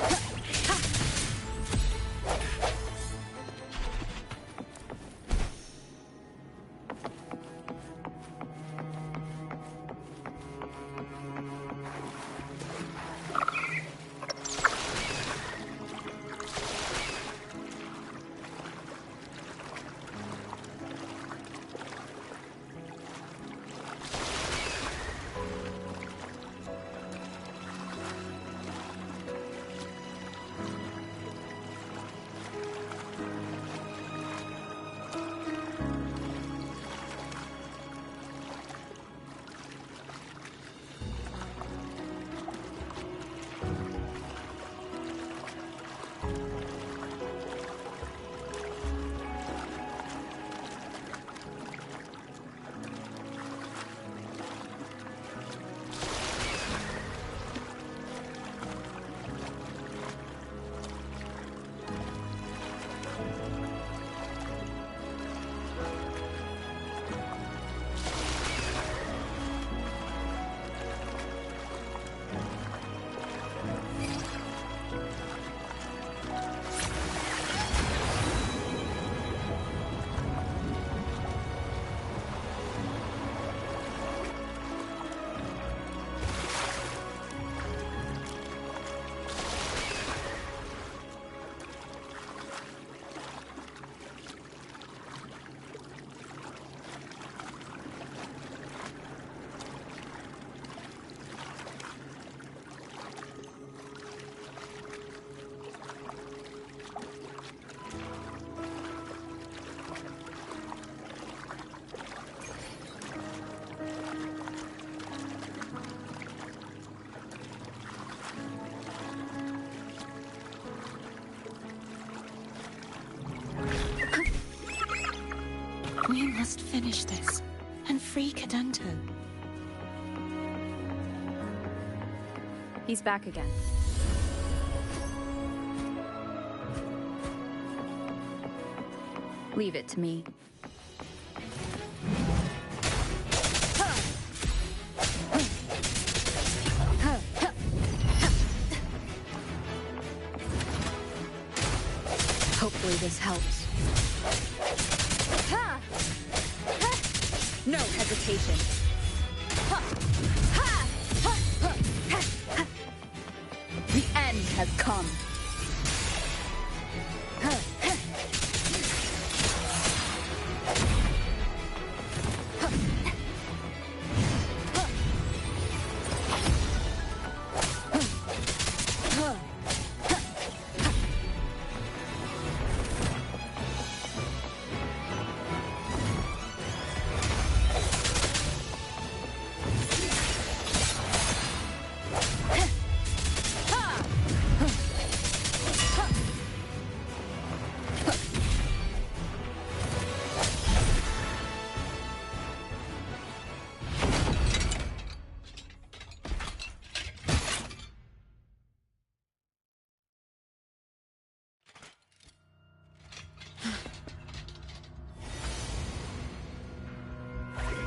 Ha! Ha! We must finish this and free Cadanto. He's back again. Leave it to me. Hopefully this helps. No hesitation. The end has come.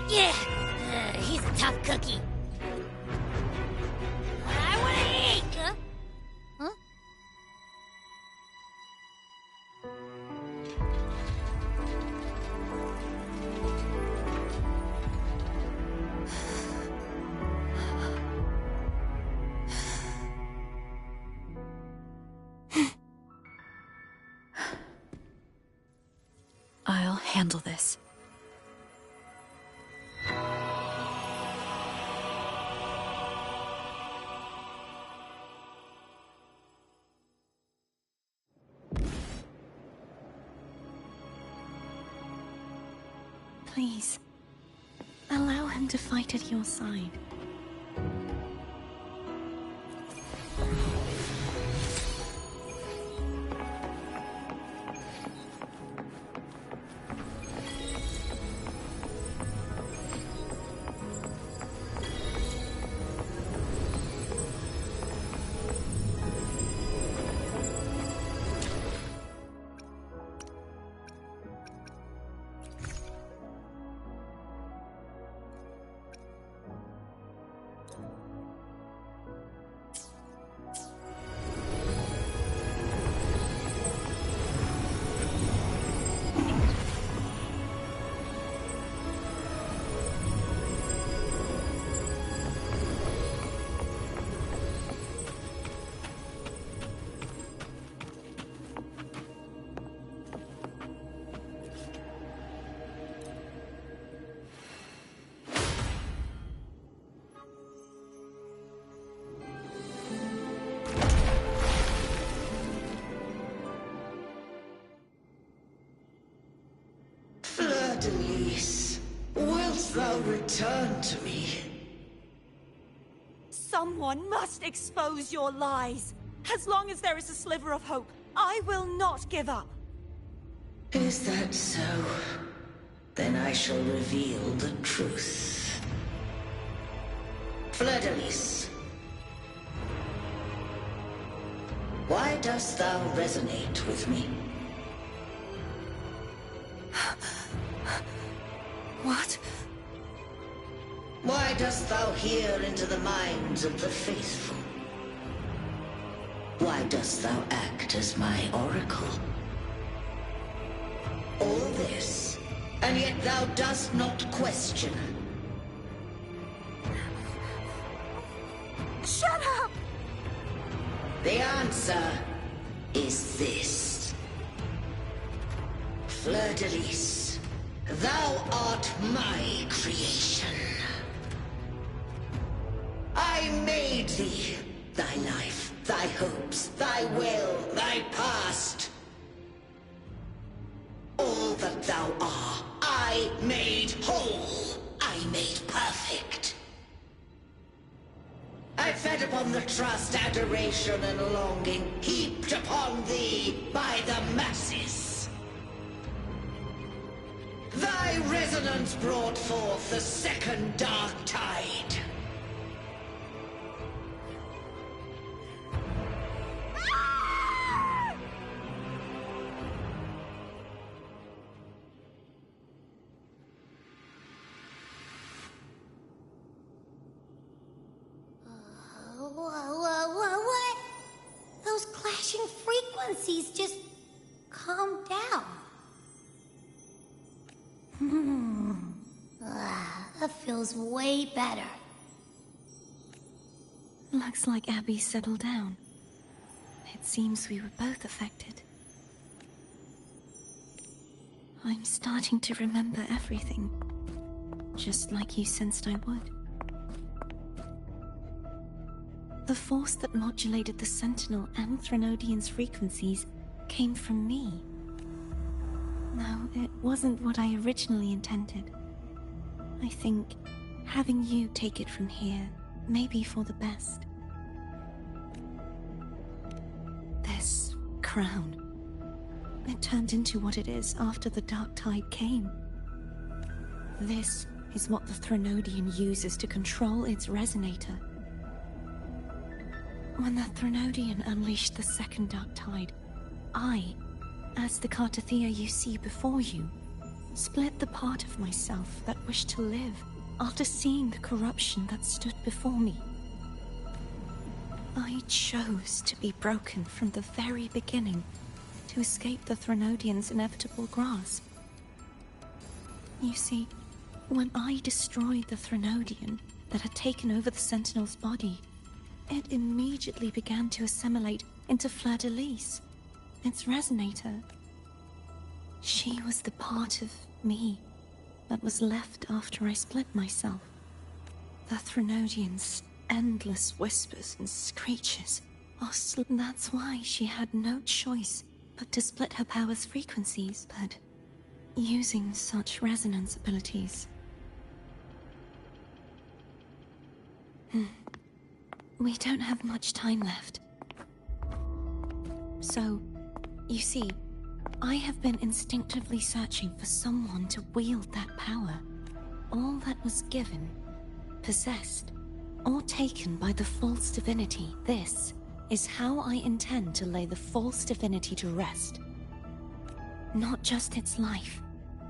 Yeah! He's a tough cookie. I wanna eat! Huh? handle this. Please, allow him to fight at your side. Denise, wilt thou return to me? Someone must expose your lies. As long as there is a sliver of hope, I will not give up. Is that so? Then I shall reveal the truth. Fleur-de-Lis, why dost thou resonate with me? What? Why dost thou hear into the minds of the faithful? Why dost thou act as my oracle? All this, and yet thou dost not question. Shut up! The answer is this. Fleur-de-Lis, thou art my creation. I made thee, thy life, thy hopes, thy will, thy past. All that thou art, I made whole. I made perfect. I fed upon the trust, adoration, and longing heaped upon thee by the masses. Thy resonance brought forth the second dark tide. What? Those clashing frequencies just calm down. That feels way better. Looks like Abby settled down. It seems we were both affected. I'm starting to remember everything, just like you sensed I would. The force that modulated the Sentinel and Threnodian's frequencies came from me. No, it wasn't what I originally intended. I think having you take it from here may be for the best. This crown, it turned into what it is after the Dark Tide came. This is what the Threnodian uses to control its resonator. When the Threnodian unleashed the second Dark Tide, I, as the Cartathea you see before you, split the part of myself that wished to live after seeing the corruption that stood before me. I chose to be broken from the very beginning to escape the Threnodian's inevitable grasp. You see, when I destroyed the Threnodian that had taken over the Sentinel's body, it immediately began to assimilate into Fleur-de-Lis, its resonator. She was the part of me that was left after I split myself. The Threnodian's endless whispers and screeches. That's why she had no choice but to split her power's frequencies, but using such resonance abilities. We don't have much time left. So, you see, I have been instinctively searching for someone to wield that power. All that was given, possessed, or taken by the false divinity. This is how I intend to lay the false divinity to rest. Not just its life,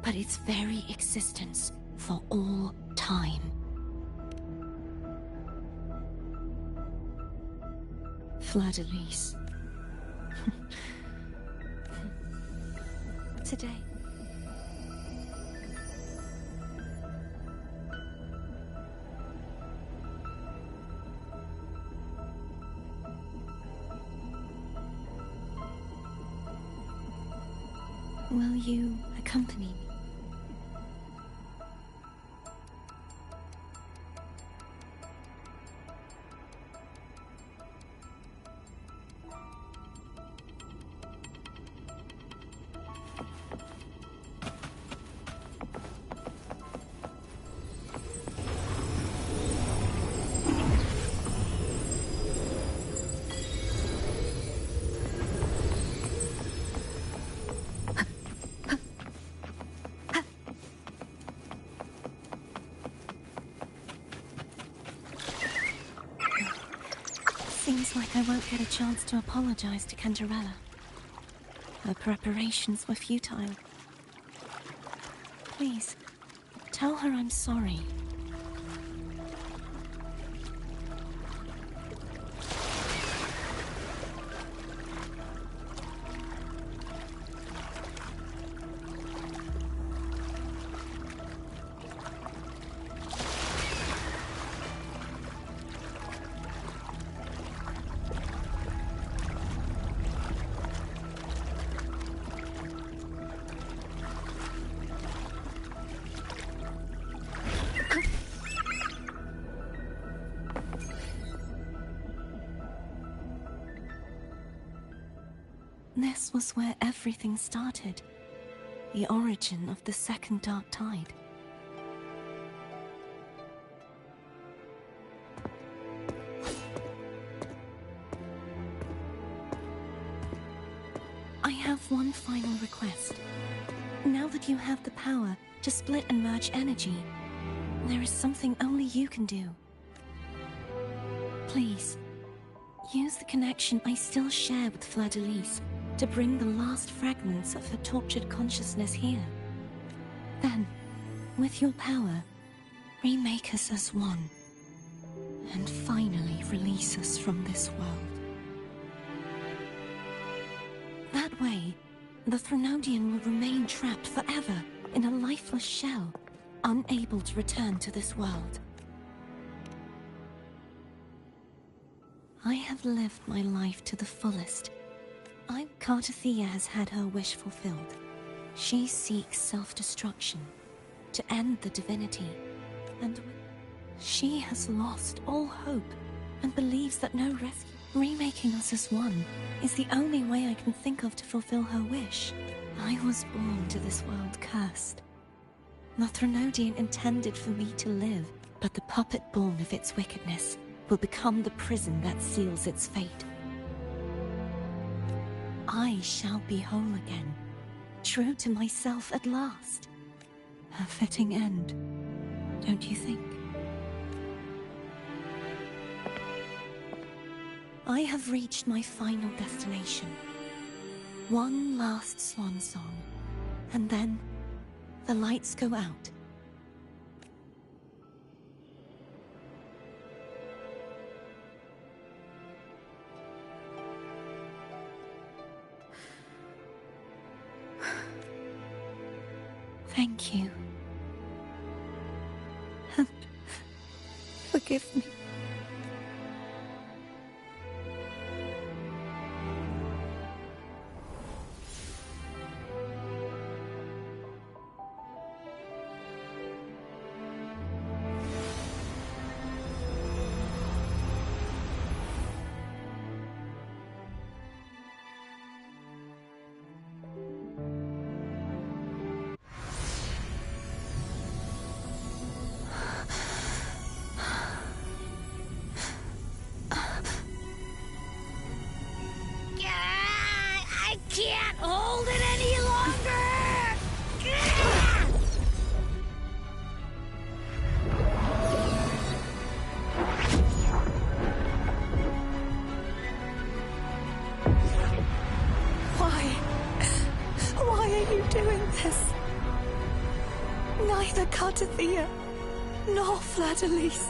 but its very existence for all time. Fleur-de-Lis. Today. Will you accompany me? Seems like I won't get a chance to apologize to Cantarella. Her preparations were futile. Please, tell her I'm sorry. This was where everything started. The origin of the second dark tide. I have one final request. Now that you have the power to split and merge energy, there is something only you can do. Please, use the connection I still share with Fleur-de-Lis to bring the last fragments of her tortured consciousness here. Then, with your power, remake us as one, and finally release us from this world. That way, the Threnodian will remain trapped forever in a lifeless shell, unable to return to this world. I have lived my life to the fullest. Cartathea has had her wish fulfilled. She seeks self-destruction to end the divinity, and she has lost all hope and believes that no rescue. Remaking us as one is the only way I can think of to fulfill her wish. I was born to this world cursed. The Threnodian intended for me to live, but the puppet born of its wickedness will become the prison that seals its fate. I shall be whole again, true to myself at last. A fitting end, don't you think? I have reached my final destination. One last swan song, and then the lights go out. Thank you. And forgive me. can't hold it any longer! Why are you doing this? Neither Cartathea nor Fleur-de-Lis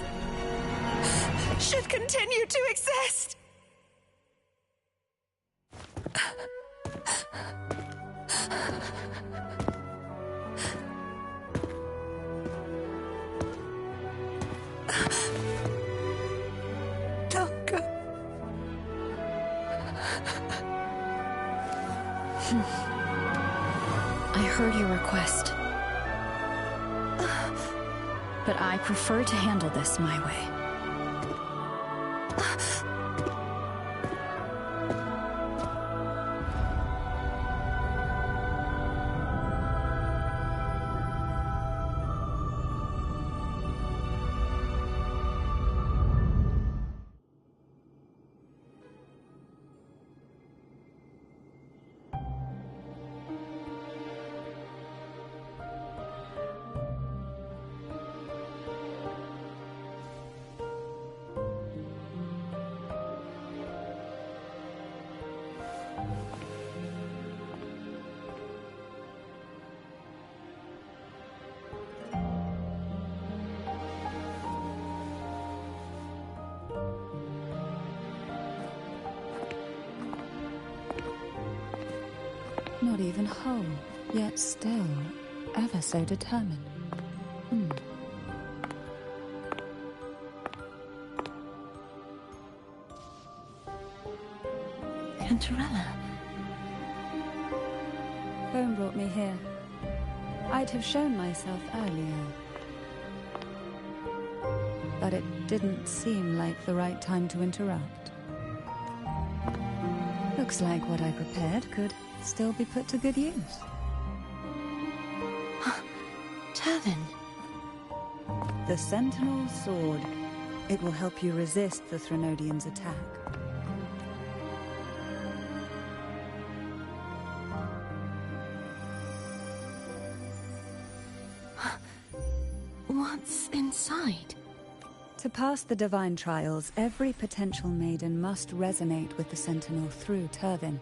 should continue to exist! Don't go. I heard your request. But I prefer to handle this my way. Not even whole, yet still ever so determined. Cantarella. Phone brought me here. I'd have shown myself earlier. But it didn't seem like the right time to interrupt. Looks like what I prepared could still be put to good use. Turvin. The Sentinel Sword. It will help you resist the Threnodians' attack. What's inside? To pass the divine trials, every potential maiden must resonate with the Sentinel through Turvin.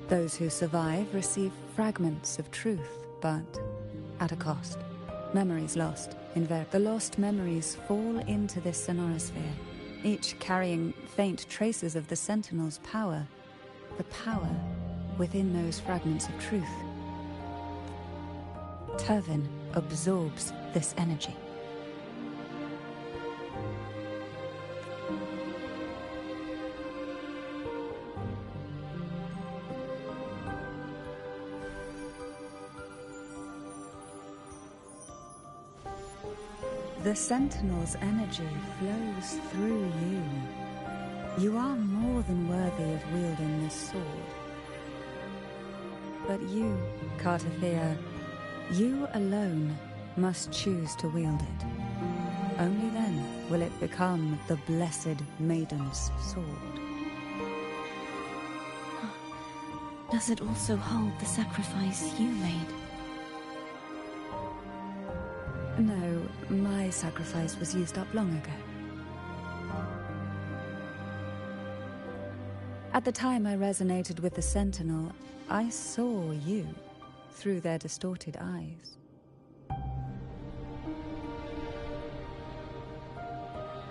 Those who survive receive fragments of truth, but at a cost. Memories lost. The lost memories fall into this sonorosphere, each carrying faint traces of the Sentinel's power, the power within those fragments of truth. Turvin absorbs this energy. The Sentinel's energy flows through you. You are more than worthy of wielding this sword. But you, Cartathea, you alone must choose to wield it. Only then will it become the Blessed Maiden's sword. Does it also hold the sacrifice you made? No, my sacrifice was used up long ago. At the time I resonated with the Sentinel, I saw you through their distorted eyes.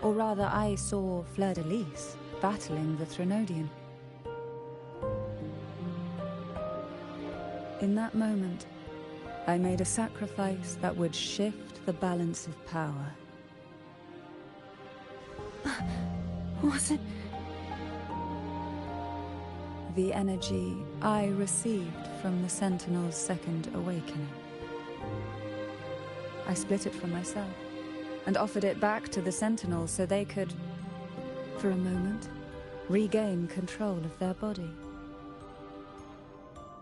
Or rather, I saw Fleur-de-Lis battling the Threnodian. In that moment, I made a sacrifice that would shift the balance of power. Was it? The energy I received from the Sentinel's second awakening. I split it from myself and offered it back to the Sentinel so they could, for a moment, regain control of their body.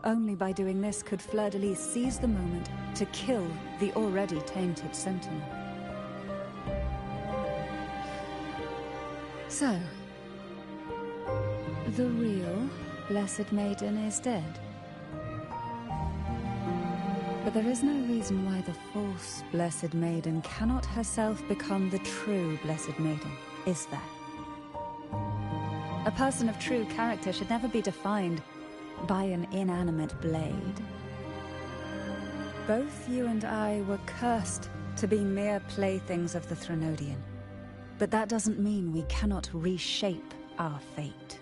Only by doing this could Fleur-de-Lis seize the moment to kill the already tainted Sentinel. So, the real Blessed Maiden is dead. But there is no reason why the false Blessed Maiden cannot herself become the true Blessed Maiden, is there? A person of true character should never be defined by an inanimate blade. Both you and I were cursed to be mere playthings of the Threnodian. But that doesn't mean we cannot reshape our fate.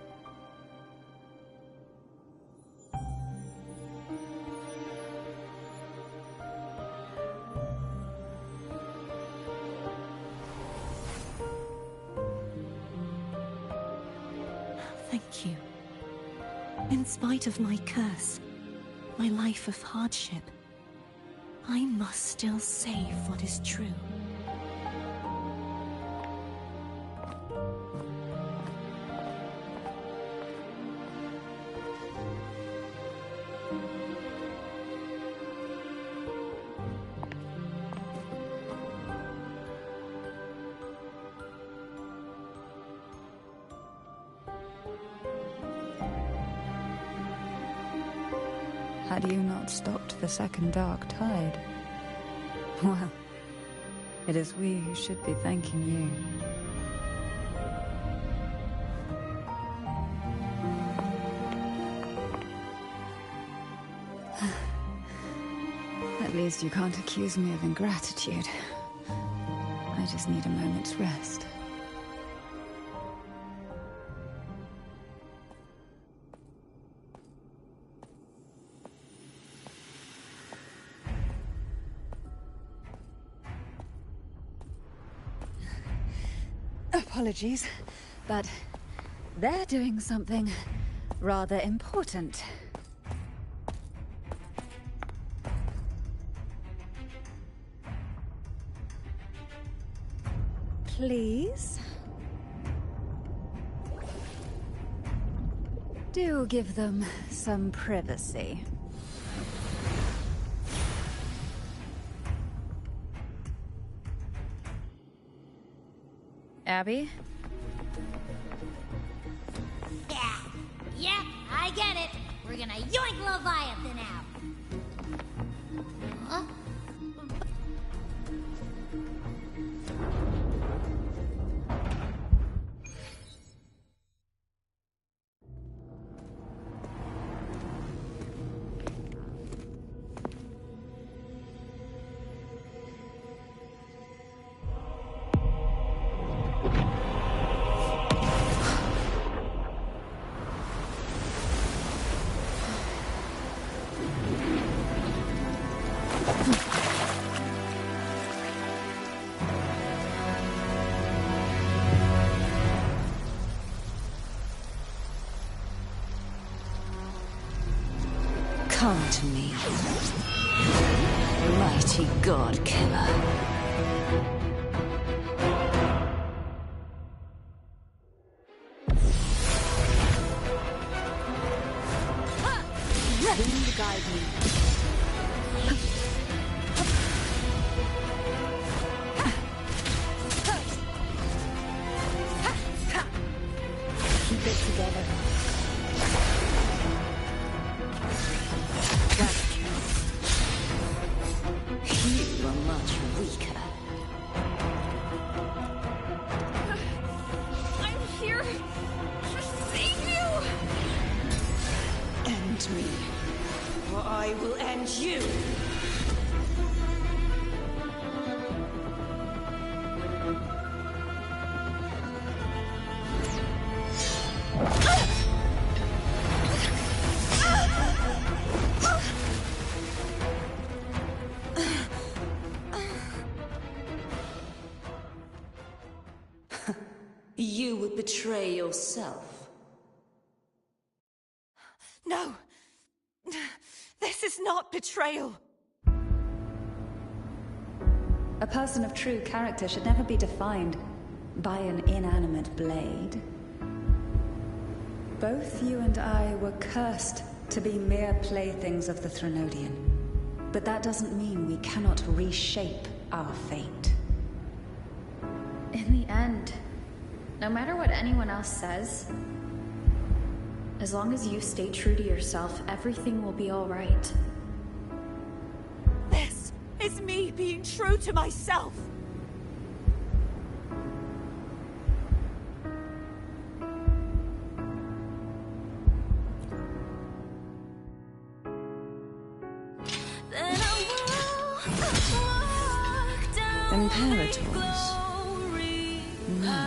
Thank you. In spite of my curse, my life of hardship, I must still save what is true. Had you not stopped the second dark tide? Well, it is we who should be thanking you. At least you can't accuse me of ingratitude. I just need a moment's rest. Apologies, but they're doing something rather important. Please? Do give them some privacy. Abby? Yeah, I get it. We're gonna yoink Leviathan out. Huh? Come to me, mighty god killer. Wind guide me. Keep it together. You are much weaker. I'm here to save you! End me, or I will end you. You would betray yourself. No! This is not betrayal! A person of true character should never be defined by an inanimate blade. Both you and I were cursed to be mere playthings of the Threnodian. But that doesn't mean we cannot reshape our fate. In the end, no matter what anyone else says, As long as you stay true to yourself, everything will be all right. This is me being true to myself. Imperators? No.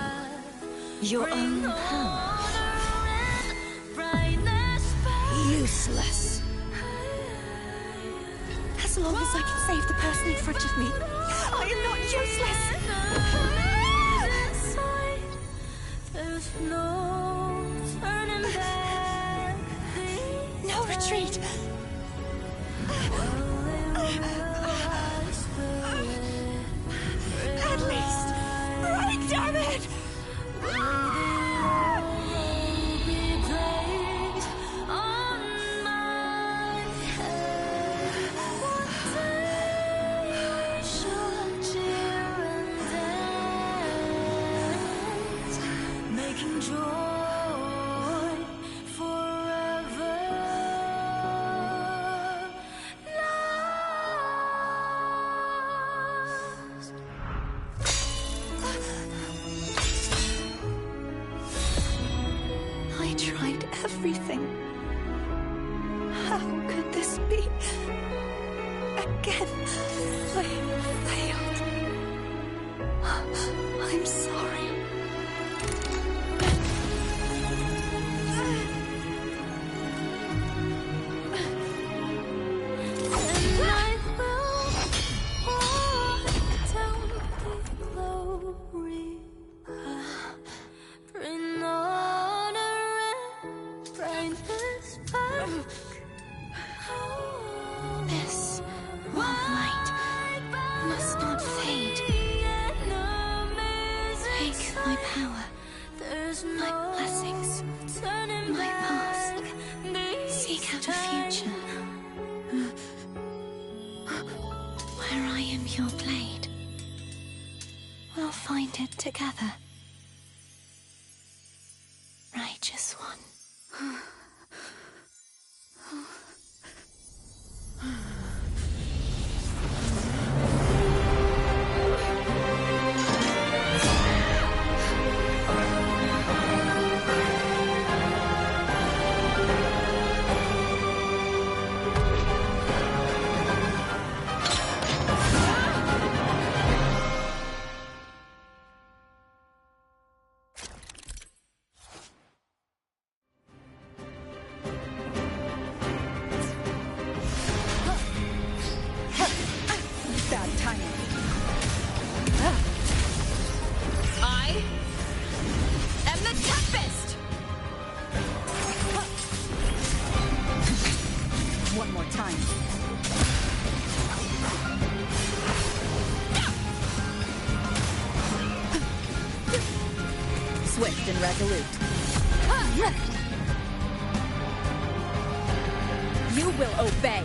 Your own power? Useless. As long as I can save the person in front of me, I am not useless. No retreat. At least, right, damn it! I tried everything. How could this be? Again, I failed. I'm sorry. This one light must not fade. Take my power, my blessings, my past. Seek out a future where I am your blade. We'll find it together. Righteous one. Swift and resolute. You will obey.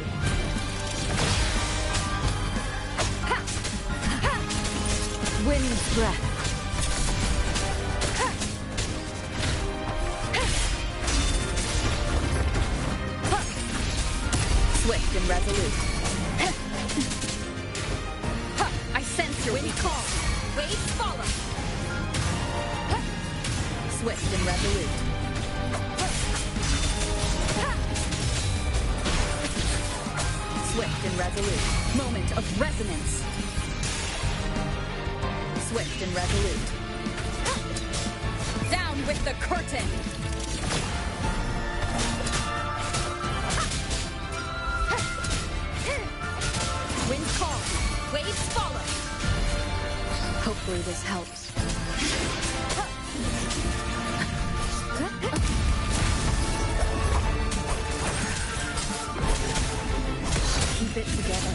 Wind's breath. Swift and resolute. I sense your wind call. Waves follow. Swift and resolute. Swift and resolute. Moment of resonance. Swift and resolute. Down with the curtain. Wind call. Waves follow. Hopefully this helps. Keep it together.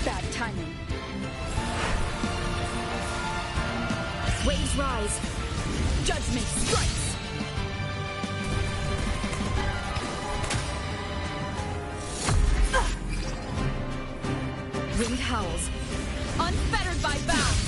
Bad timing. Waves rise. Judgment strikes. Wind howls. Unfettered by bounds.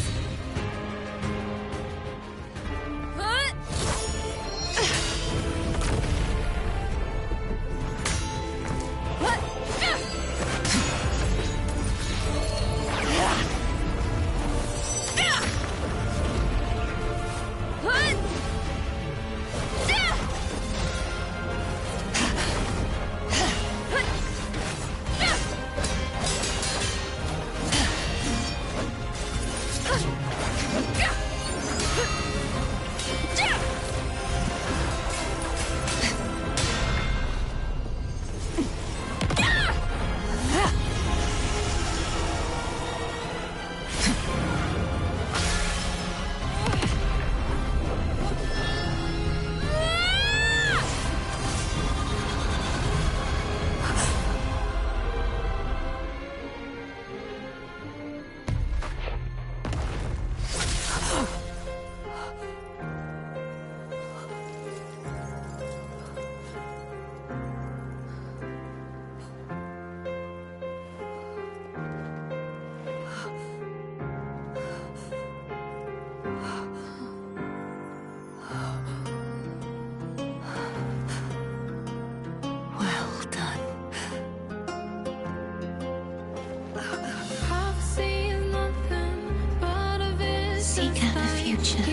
future,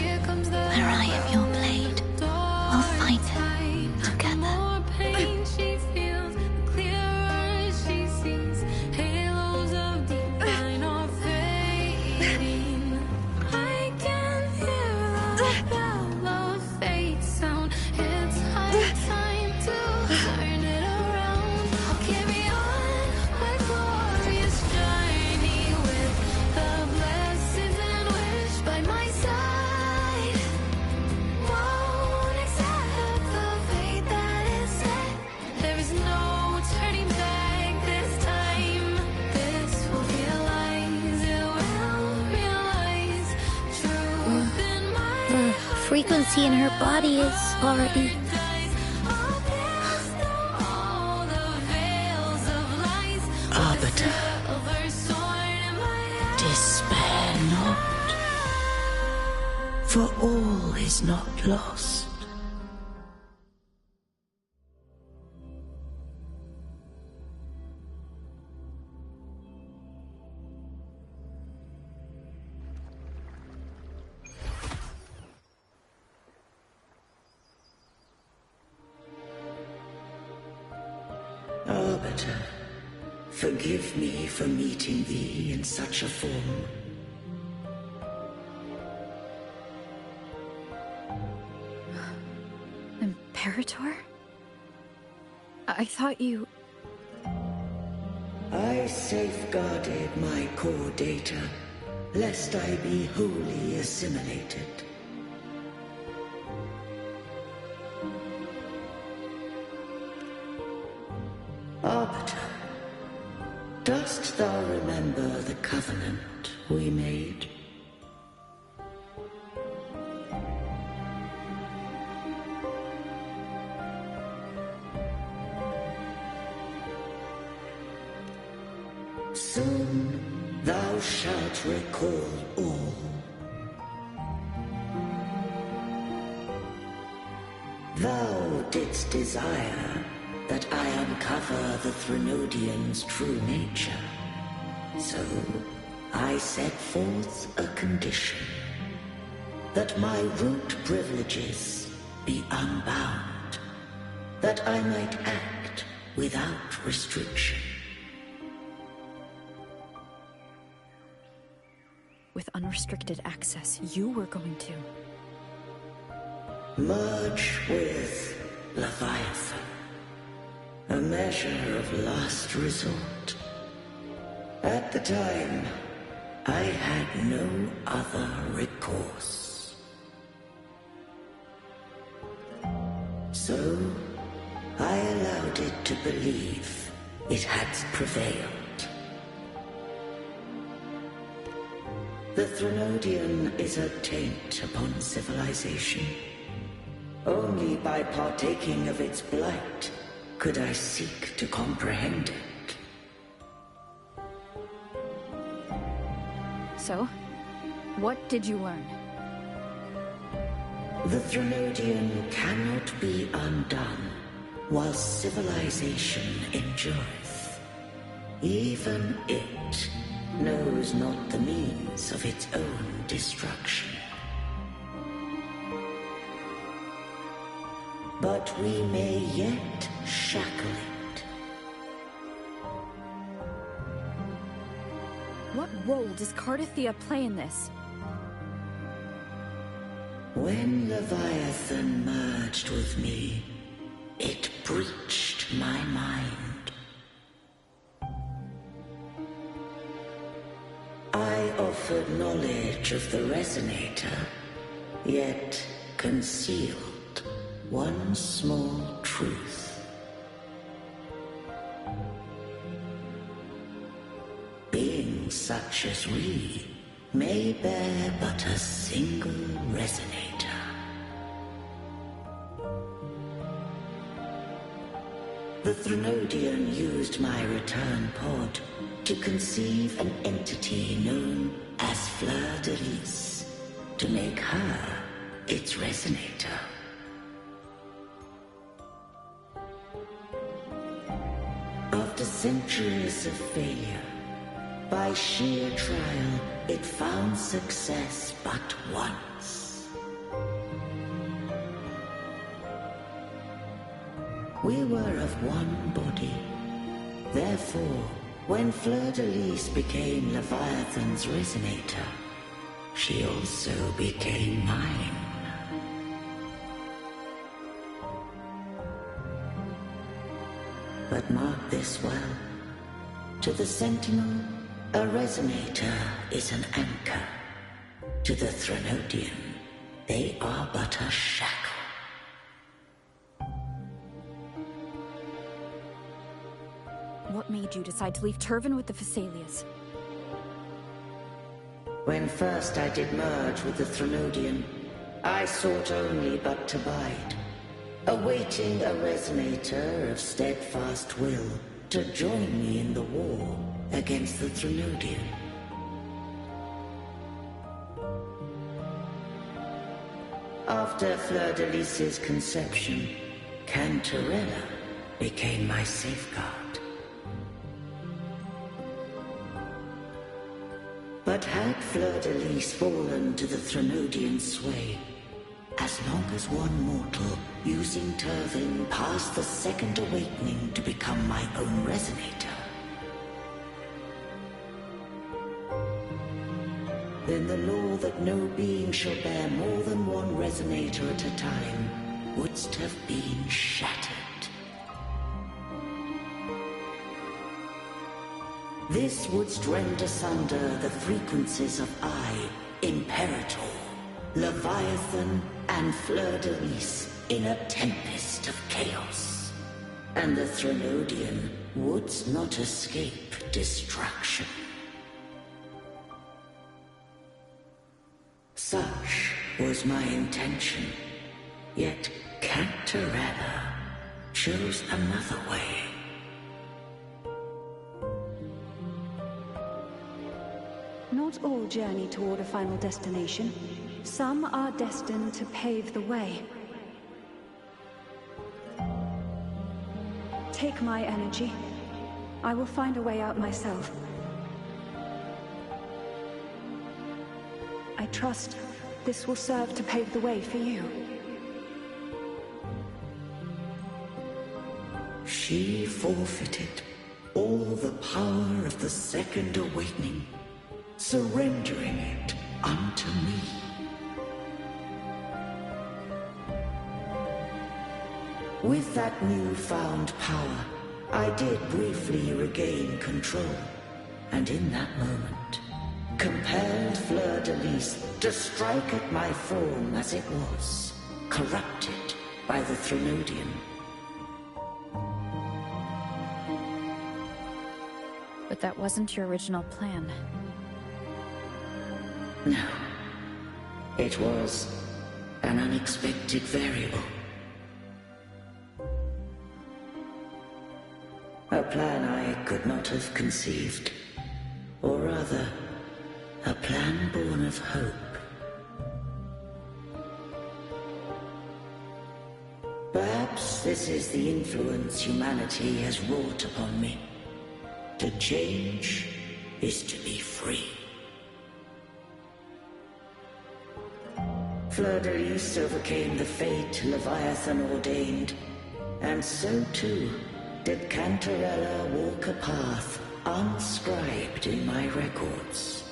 where I am your blade. We'll fight it together. Frequency in her body is already... Arbiter, despair not, for all is not lost. Arbiter, forgive me for meeting thee in such a form. Imperator? I thought you... I safeguarded my core data, lest I be wholly assimilated. Arbiter, dost thou remember the covenant we made? Soon thou shalt recall all. Thou didst desire that I uncover the Threnodian's true nature. So, I set forth a condition. That my root privileges be unbound. That I might act without restriction. With unrestricted access, you were going to... merge with Leviathan. A measure of last resort. At the time, I had no other recourse. So, I allowed it to believe it had prevailed. The Threnodian is a taint upon civilization. Only by partaking of its blight could I seek to comprehend it. So, what did you learn? The Threnodian cannot be undone while civilization endureth. Even it knows not the means of its own destruction. But we may yet shackle it. What role does Cardathia play in this? When Leviathan merged with me, it breached my mind. I offered knowledge of the Resonator, yet concealed one small truth. Beings such as we may bear but a single Resonator. The Threnodian used my return pod to conceive an entity known as Fleur de Lis, to make her its Resonator. After centuries of failure, By sheer trial, it found success but once. We were of one body. Therefore, when Fleur-de-Lis became Leviathan's resonator, she also became mine. But mark this well. To the Sentinel, a resonator is an anchor. To the Threnodian, they are but a shackle. What made you decide to leave Turvan with the Phasalias? When first I did merge with the Threnodian, I sought only but to bide, awaiting a resonator of steadfast will to join me in the war against the Threnodian. After Fleur-de-Lis's conception, Cantarella became my safeguard. But had Fleur-de-Lis fallen to the Threnodian sway, as long as one mortal using Turvan passed the second awakening to become my own resonator, then the law that no being shall bear more than one resonator at a time wouldst have been shattered. This wouldst rend asunder the frequencies of I, Imperator, Leviathan, and Fleur-de-Lis in a tempest of chaos. And the Threnodian wouldst not escape destruction. Such was my intention, yet Cantarella chose another way. Not all journey toward a final destination. Some are destined to pave the way. Take my energy. I will find a way out myself. I trust this will serve to pave the way for you. She forfeited all the power of the Second Awakening, surrendering it unto me. With that newfound power, I did briefly regain control, and in that moment, compelled Fleur-de-Lis to strike at my form as it was, corrupted by the Threnodian. But that wasn't your original plan. No. It was an unexpected variable. A plan I could not have conceived. Or rather, a plan born of hope. Perhaps this is the influence humanity has wrought upon me. To change is to be free. Fleur-de-Lis overcame the fate Leviathan ordained, and so too did Cantarella walk a path unscribed in my records.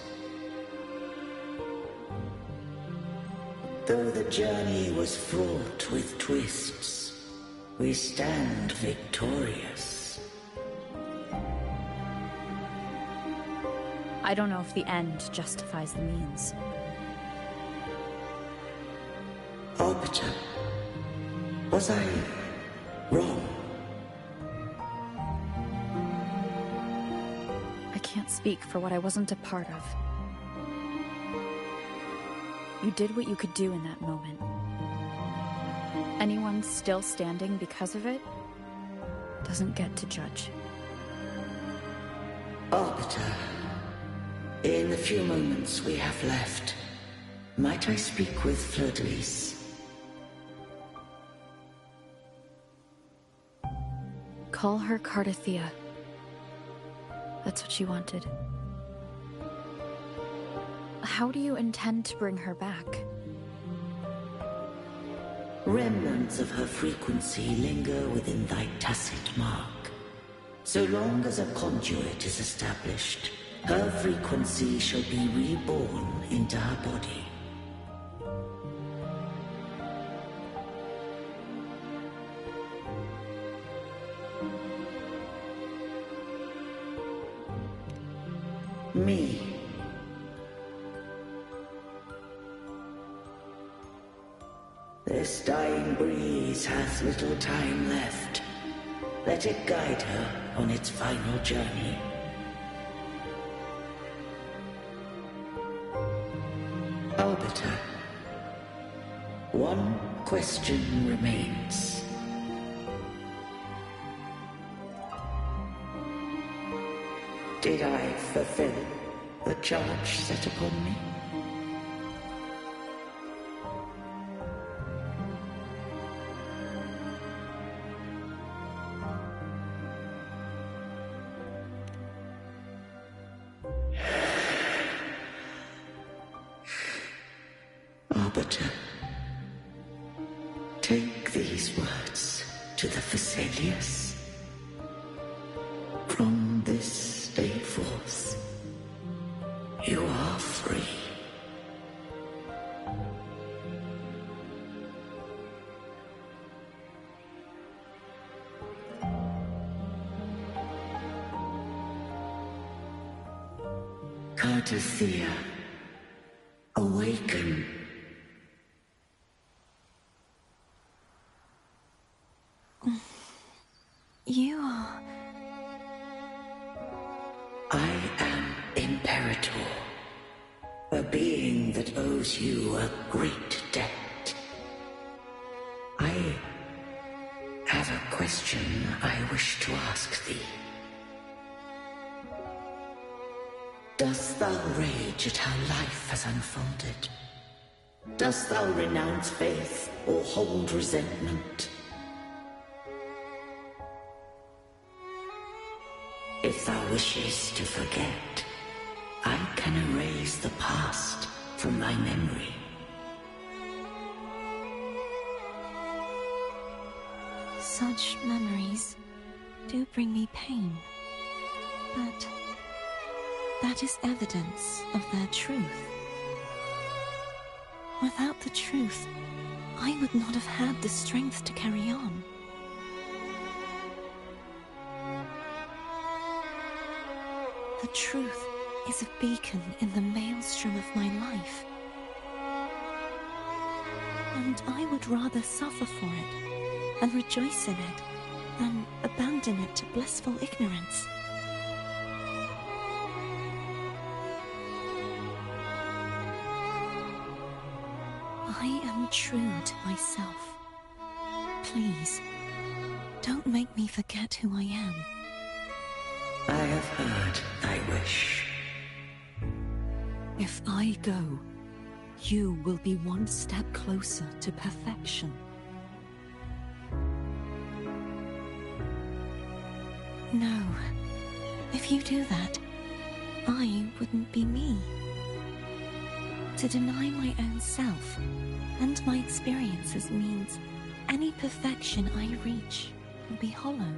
Though the journey was fraught with twists, we stand victorious. I don't know if the end justifies the means. Arbiter, was I wrong? I can't speak for what I wasn't a part of. You did what you could do in that moment. Anyone still standing because of it doesn't get to judge. Arbiter, in the few moments we have left, might I speak with Fleur-de-Lis? Call her Cardathea. That's what she wanted. how do you intend to bring her back? Remnants of her frequency linger within thy tacit mark. So long as a conduit is established, her frequency shall be reborn into her body. Me. This dying breeze has little time left. Let it guide her on its final journey. Arbiter, one question remains. Did I fulfill the charge set upon me? Arbiter, take these words to the Vesalius. From this day forth, you are free. Cartathea, awaken. You are... I am Imperator, a being that owes you a great debt. I have a question I wish to ask thee. Dost thou rage at how life has unfolded? Dost thou renounce faith or hold resentment? If thou wishes to forget, I can erase the past from thy memory. Such memories do bring me pain, but that is evidence of their truth. Without the truth, I would not have had the strength to carry on. The truth is a beacon in the maelstrom of my life. And I would rather suffer for it and rejoice in it than abandon it to blissful ignorance. I am true to myself. Please, don't make me forget who I am. I have heard thy wish. If I go, you will be one step closer to perfection. No. If you do that, I wouldn't be me. To deny my own self and my experiences means any perfection I reach will be hollow.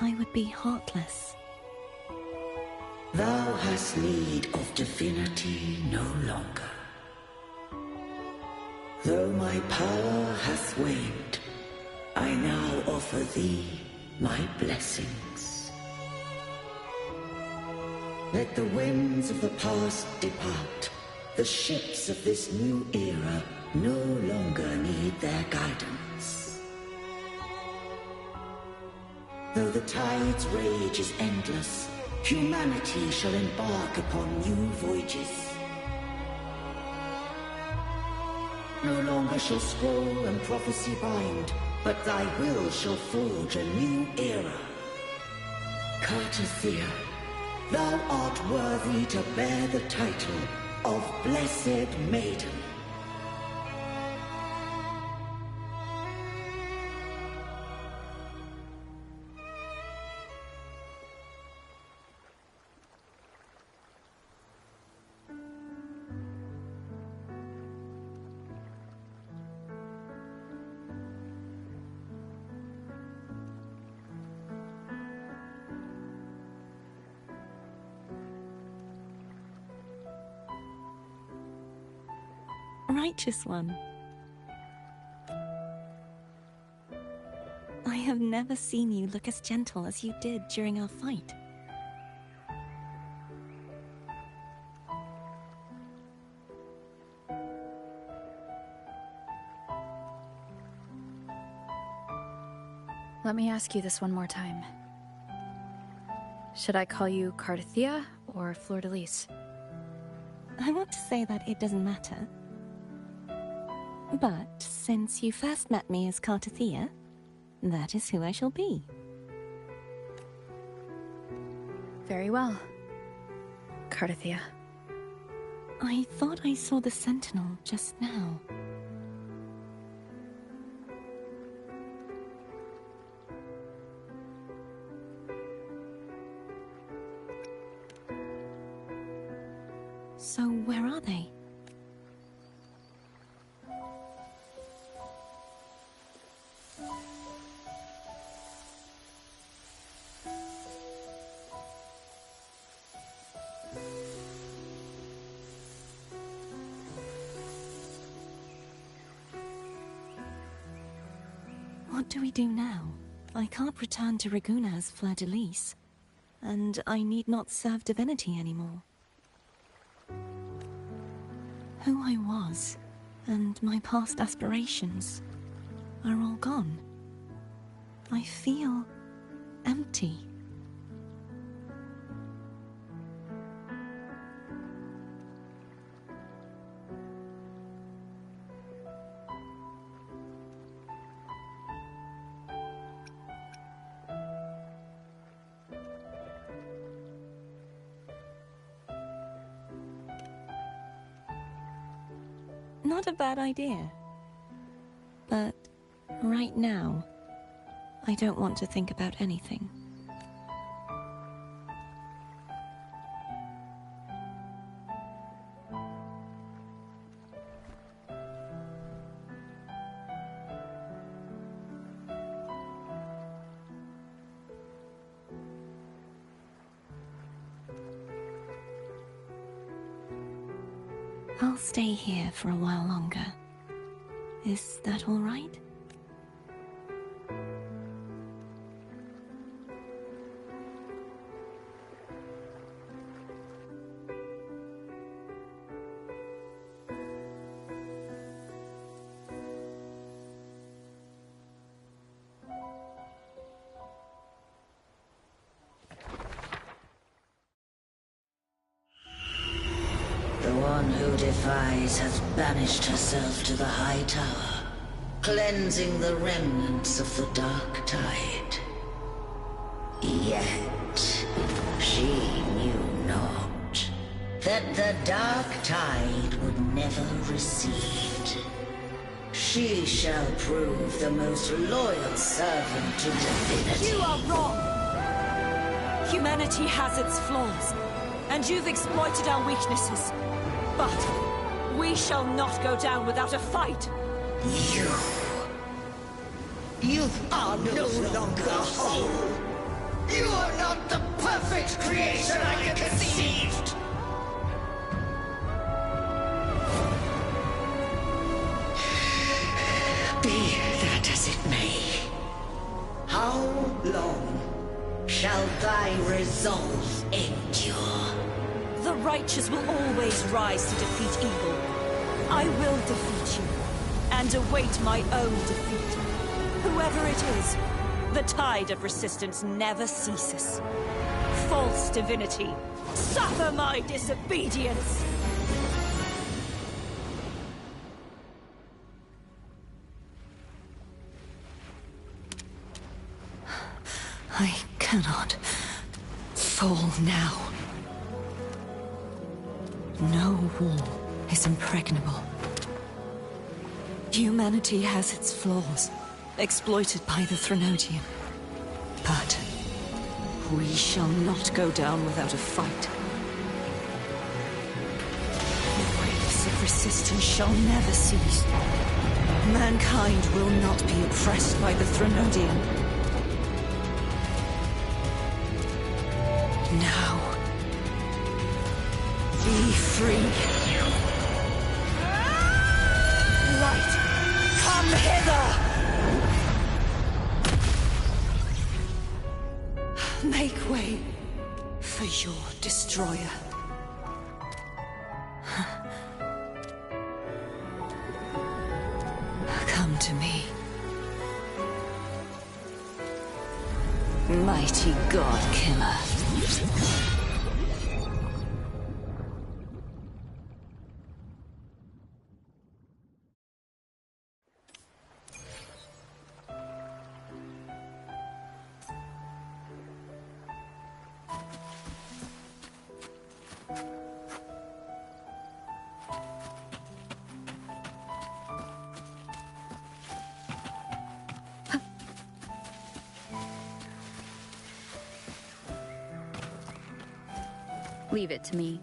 I would be heartless. Thou hast need of divinity no longer. Though my power hath waned, I now offer thee my blessings. Let the winds of the past depart. The ships of this new era no longer need their guidance. Though the tide's rage is endless, humanity shall embark upon new voyages. No longer shall scroll and prophecy bind, but thy will shall forge a new era. Cartathea, thou art worthy to bear the title of Blessed Maiden. righteous one. I have never seen you look as gentle as you did during our fight. Let me ask you this one more time. Should I call you Cardathia or Fleur-de-Lis? I want to say that it doesn't matter. But since you first met me as Cardathia, that is who I shall be. Very well, Cardathia. I thought I saw the Sentinel just now. So where are they? What do we do now? I can't return to Raguna as Fleur-de-Lis, and I need not serve divinity anymore. Who I was, and my past aspirations, are all gone. I feel empty. Not a bad idea. But right now, I don't want to think about anything. I'll stay here for a while longer. Is that all right? The one who defies has banished herself to the High Tower, cleansing the remnants of the Dark Tide. Yet, she knew not that the Dark Tide would never recede. She shall prove the most loyal servant to divinity. You are wrong! Humanity has its flaws, and you've exploited our weaknesses. But we shall not go down without a fight. You are no longer whole. You are not the perfect creation I conceived. Be that as it may, how long shall thy resolve endure? The righteous will always rise to defeat evil. I will defeat you, and await my own defeat. Whoever it is, the tide of resistance never ceases. False divinity, suffer my disobedience! I cannot fall now. No wall is impregnable. Humanity has its flaws, exploited by the Threnodian. But we shall not go down without a fight. The waves of resistance shall never cease. Mankind will not be oppressed by the Threnodian. Now, be free. Come hither! Make way for your destroyer. Come to me. Mighty God Killer. Leave it to me.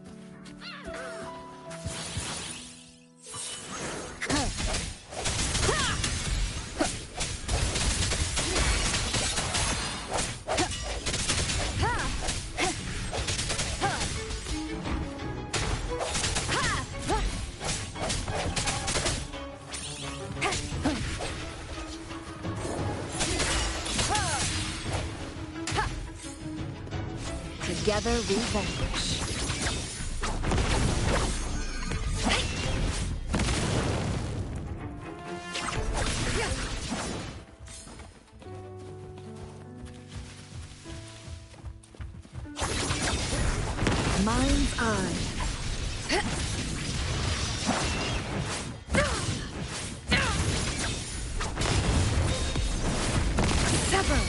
Together we vanquish. Mind's eye. Sever.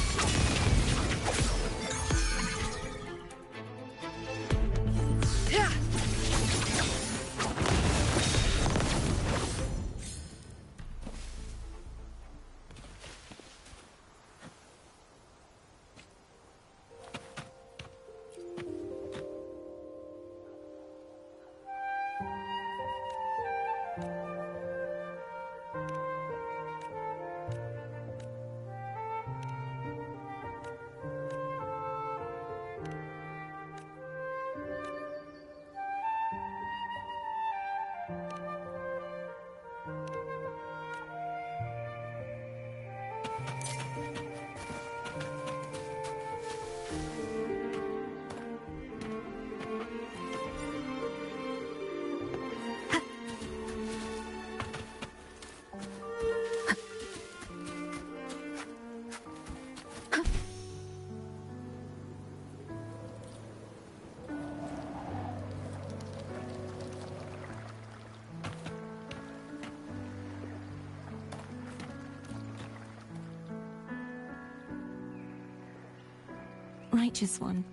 Righteous One,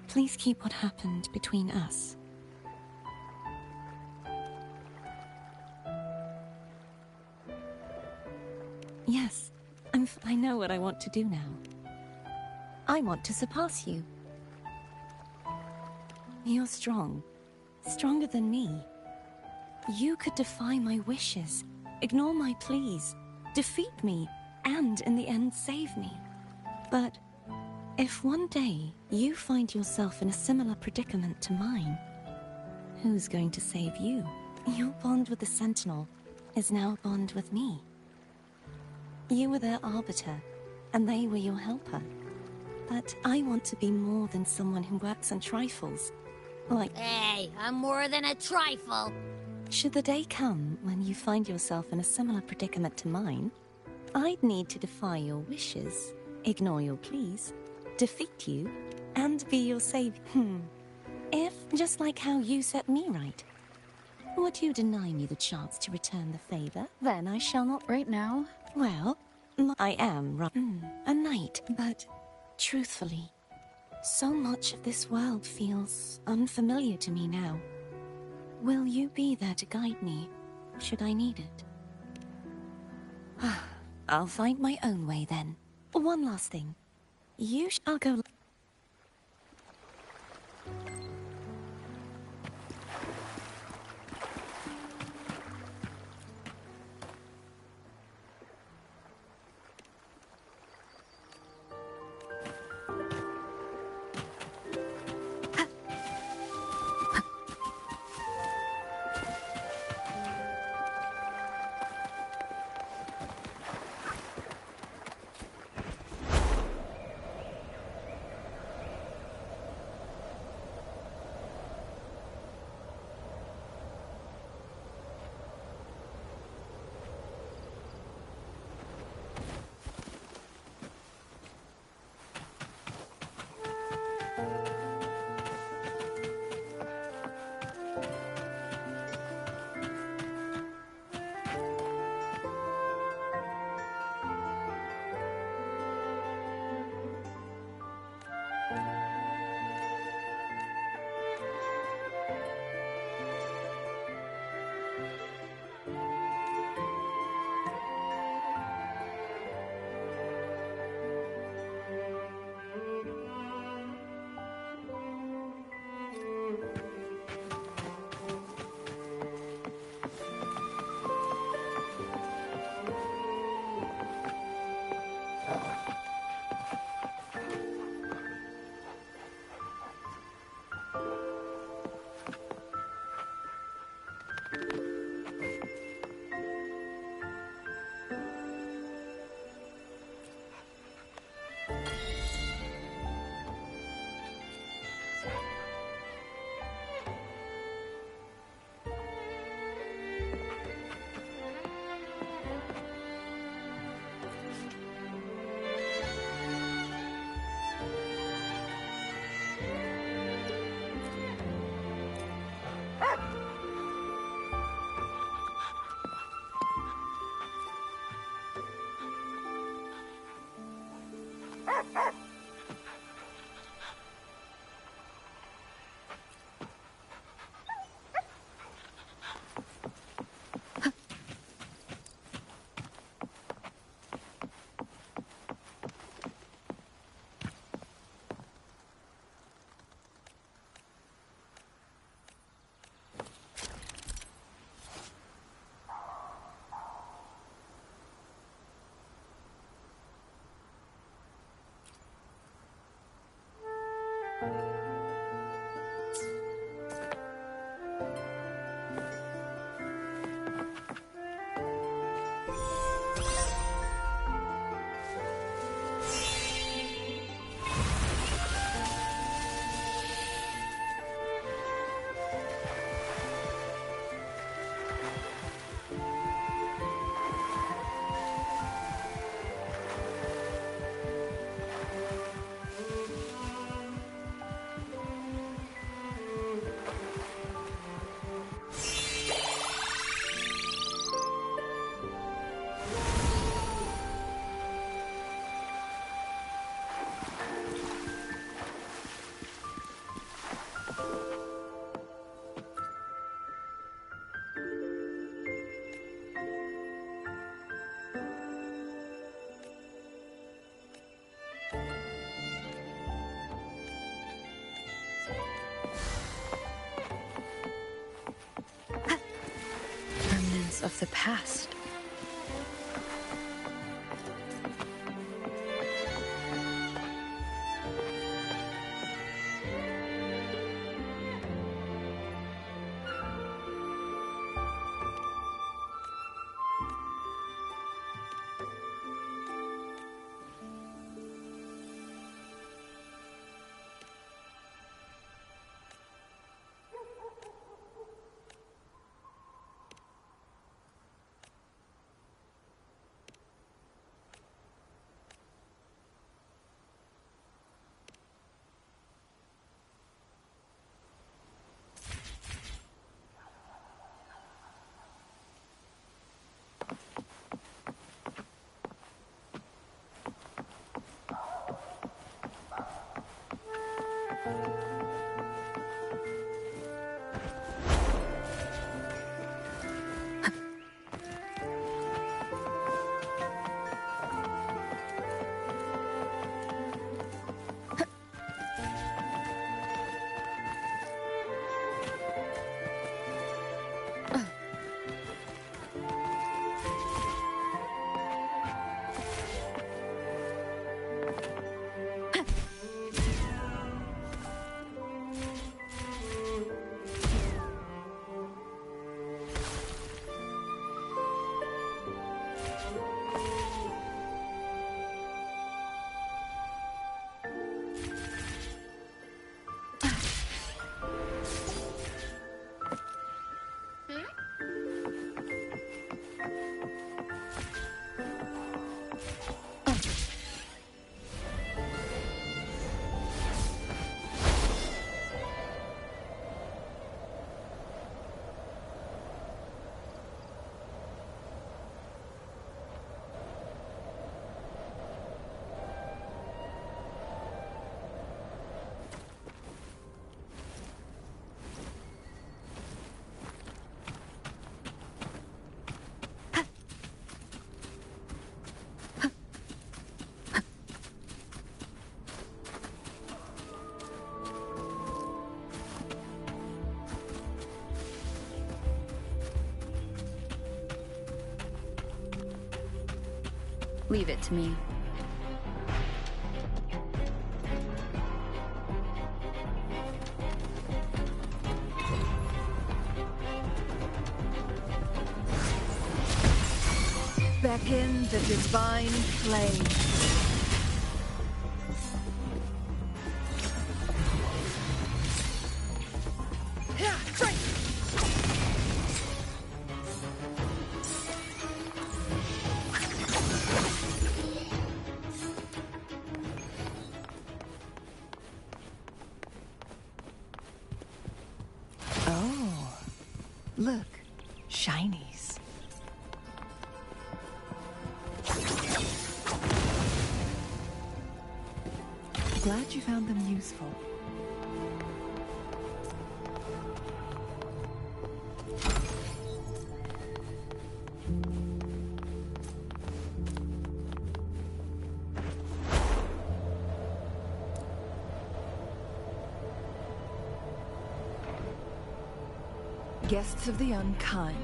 please keep what happened between us. Yes, I know what I want to do now. I want to surpass you. You're strong. Stronger than me. You could defy my wishes, ignore my pleas, defeat me, and in the end save me. But if one day you find yourself in a similar predicament to mine, who's going to save you? Your bond with the Sentinel is now a bond with me. You were their arbiter, and they were your helper. But I want to be more than someone who works on trifles. Like... Hey, I'm more than a trifle. Should the day come when you find yourself in a similar predicament to mine, I'd need to defy your wishes, ignore your pleas, defeat you, and be your savior. If, just like how you set me right, would you deny me the chance to return the favor? Then I shall not... Right now? Well, I am a knight, but truthfully, so much of this world feels unfamiliar to me now. Will you be there to guide me, should I need it? I'll find my own way then. One last thing. I'll go... Of the past. Leave it to me. Beckon the divine flame. Oh, look, shinies. Glad you found them useful. Guests of the unkind.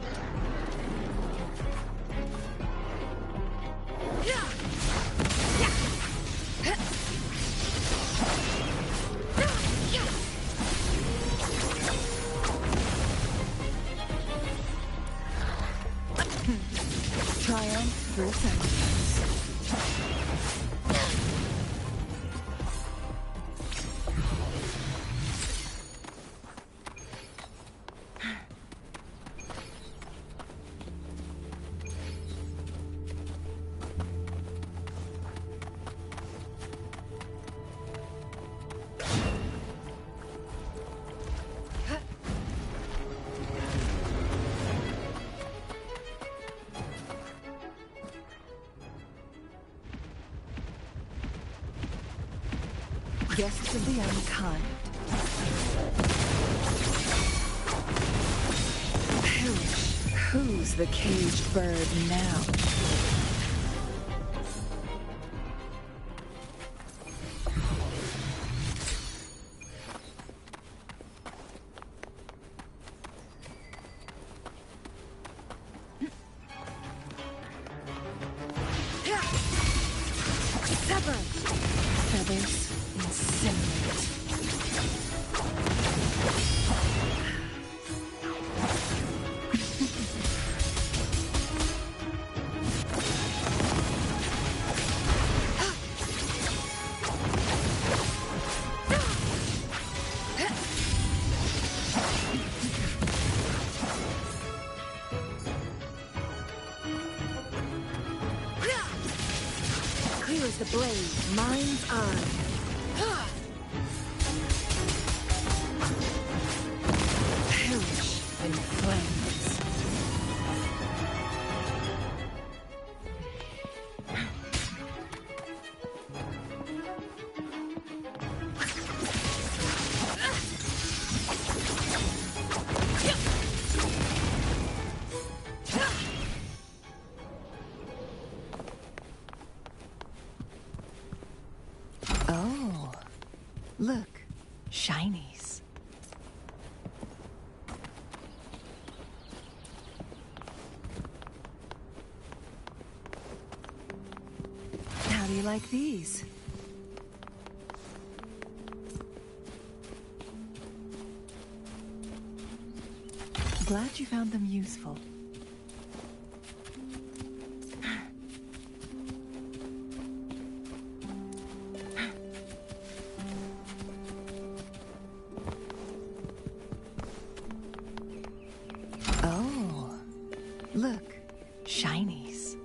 Guests of the unkind. Perish. Who's the caged bird now? Feathers incinerate. Clear as the blade, mind's eye. Perish in flames. Oh, look, shinies. How do you like these? Glad you found them useful. Oh, look, shinies.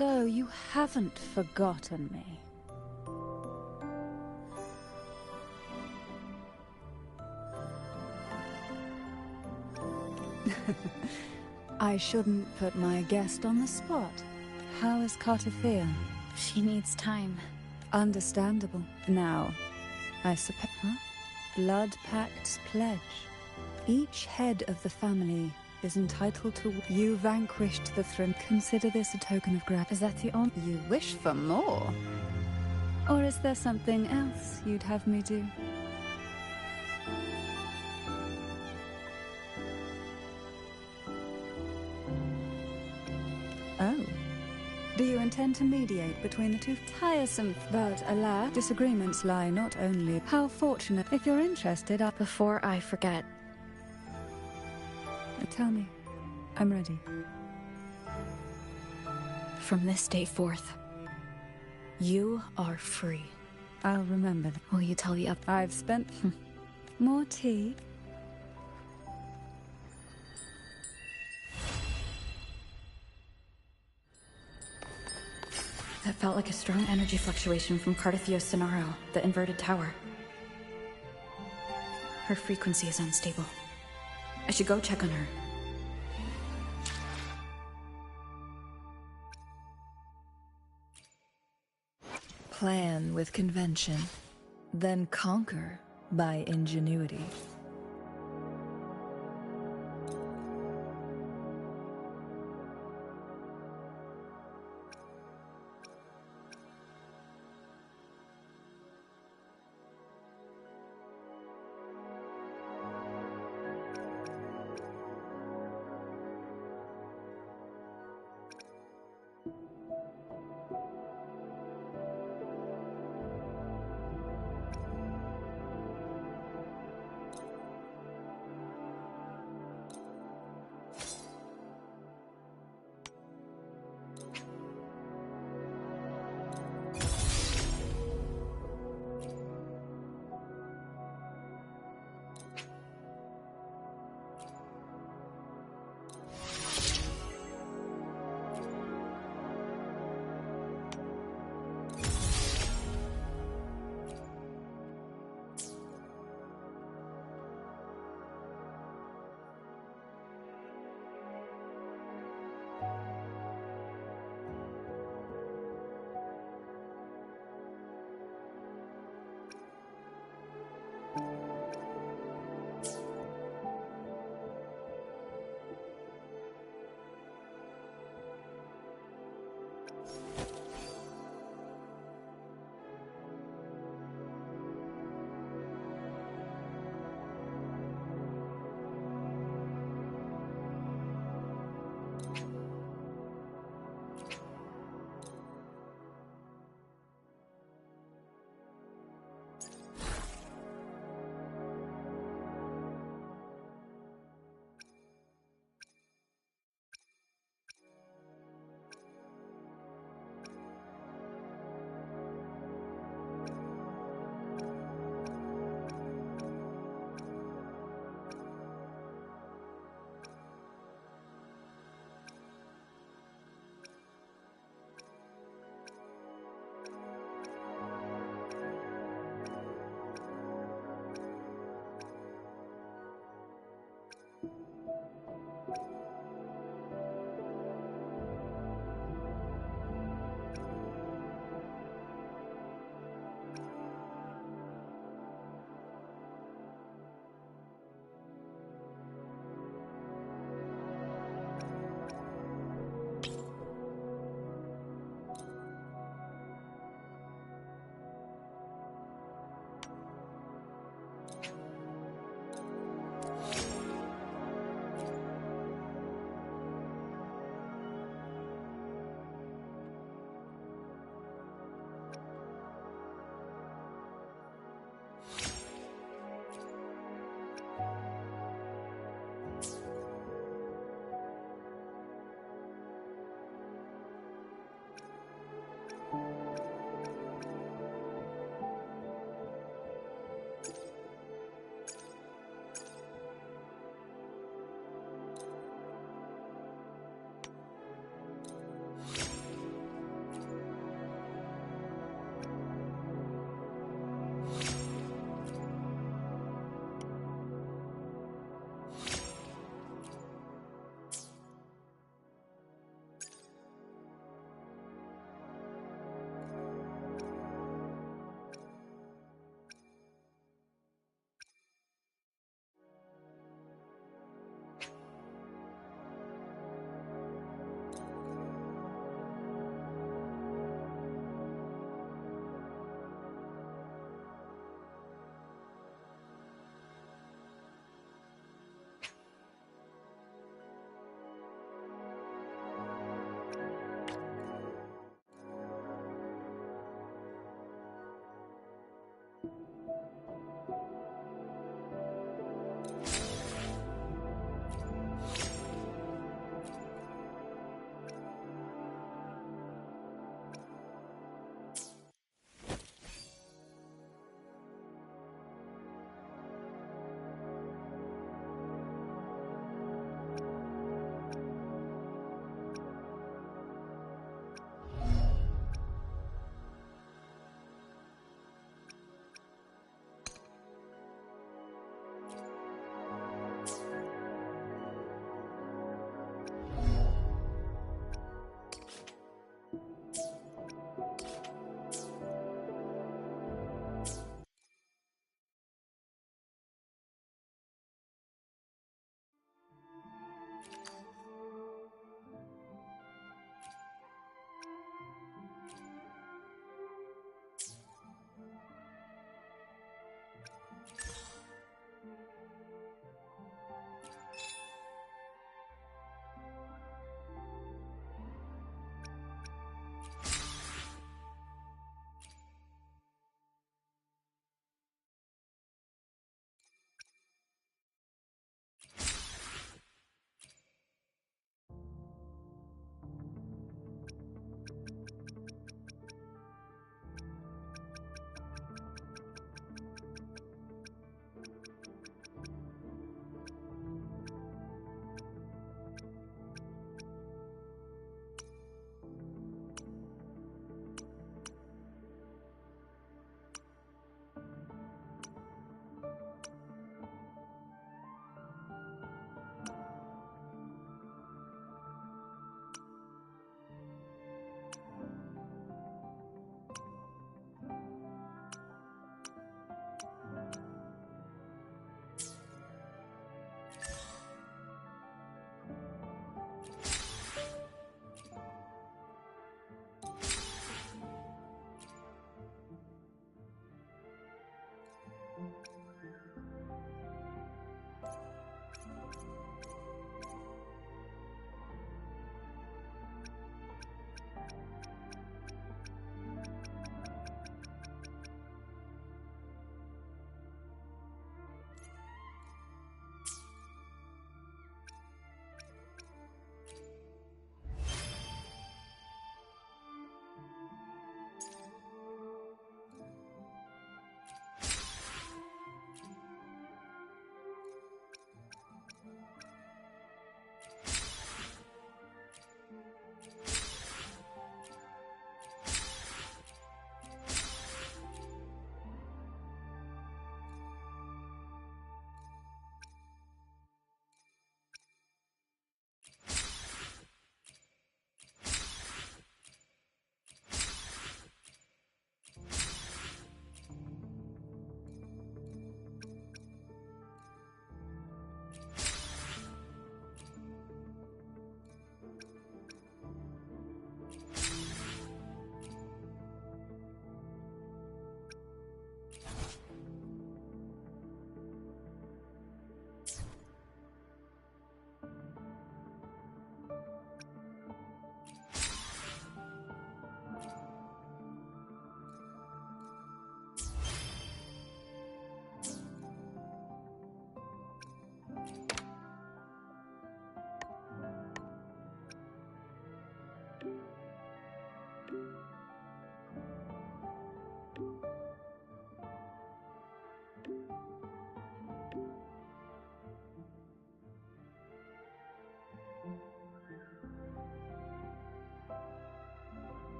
So you haven't forgotten me. I shouldn't put my guest on the spot. How is Cartothea? She needs time. Understandable. Now, I suppose... Huh? Blood Pact's pledge. Each head of the family is entitled to... You vanquished the throne. Consider this a token of gratitude. Is that the only... You wish for more? Or is there something else you'd have me do? Oh. Do you intend to mediate between the two? Tiresome, but alas, disagreements lie not only... How fortunate. If you're interested, Before I forget, Tell me. I'm ready. from this day forth, you are free. I'll remember that. Will you tell the I've spent... More tea? That felt like a strong energy fluctuation from Cartotheo's Sonaro, the inverted tower. Her frequency is unstable. I should go check on her. Plan with convention, then conquer by ingenuity.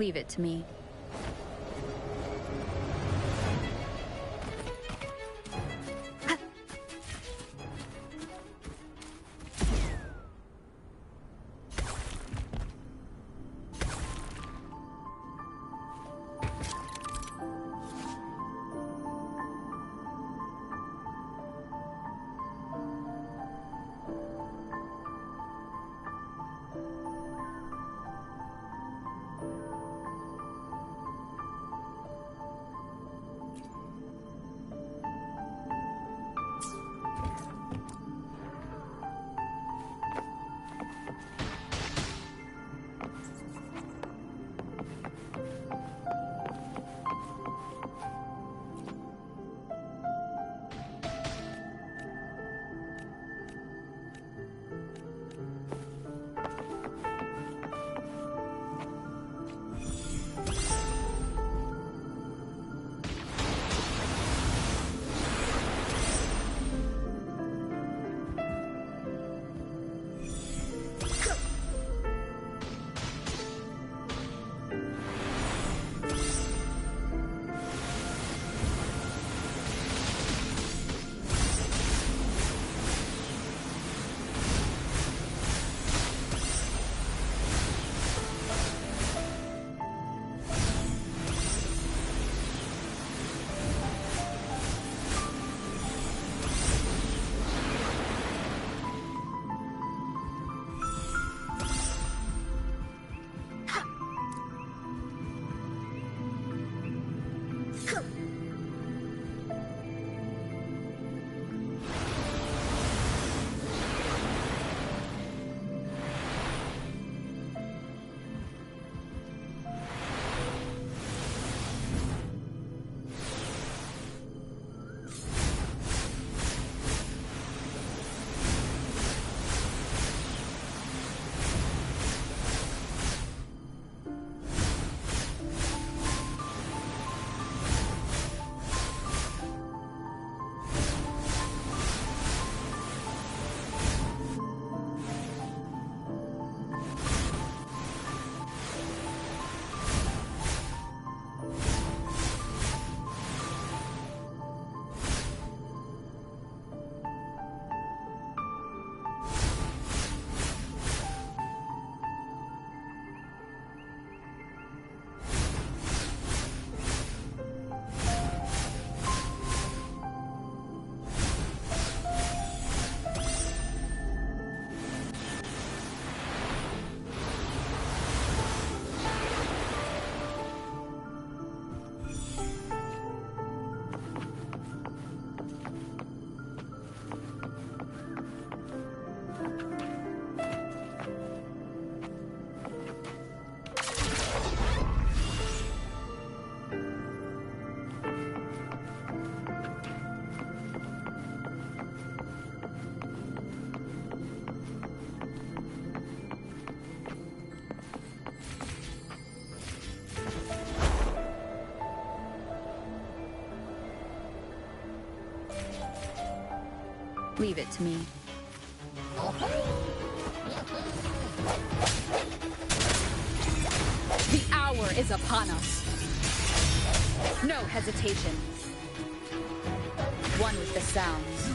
Leave it to me. Leave it to me. The hour is upon us. No hesitation. One with the sounds.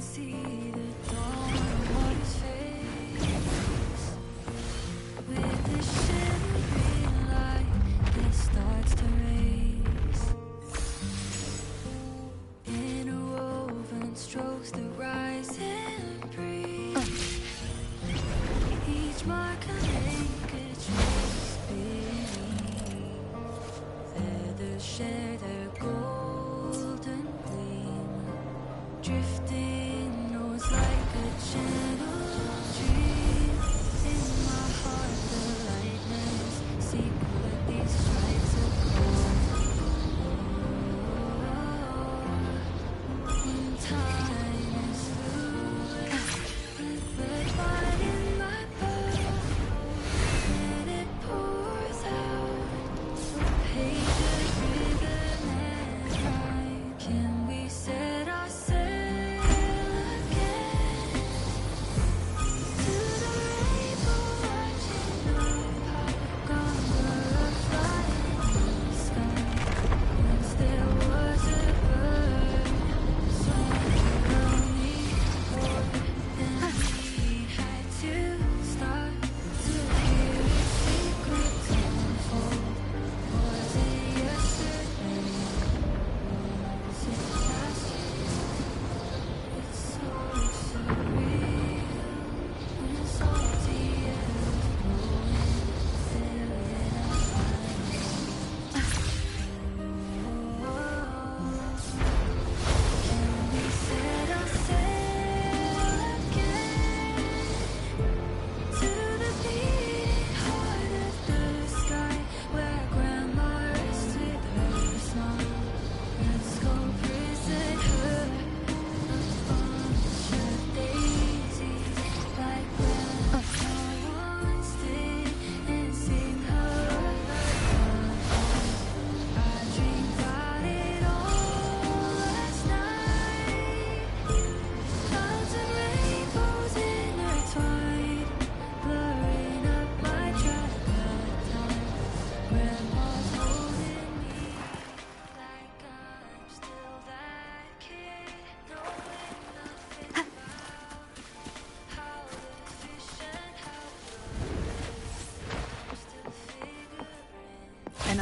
See the dawn on his face with the shimmering light that starts to race. Interwoven strokes that rise and breathe. Each mark I make, a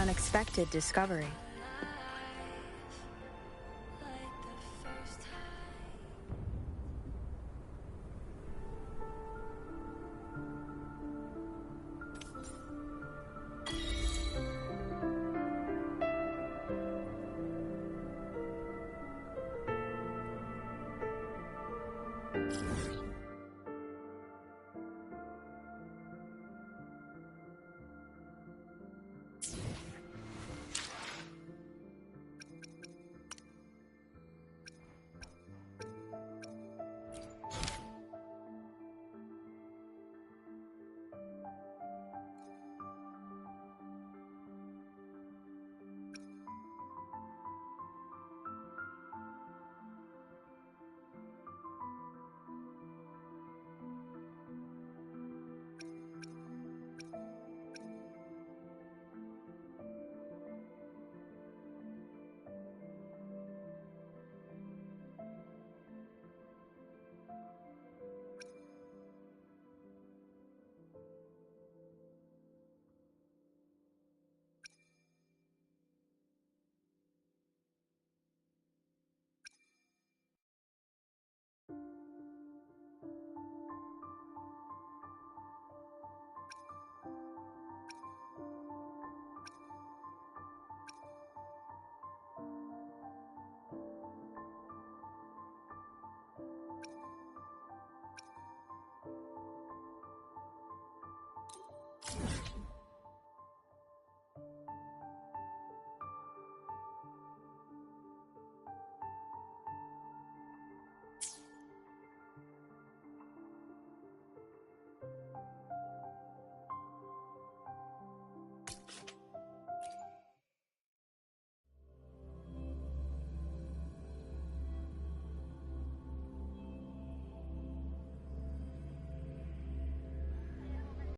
unexpected discovery.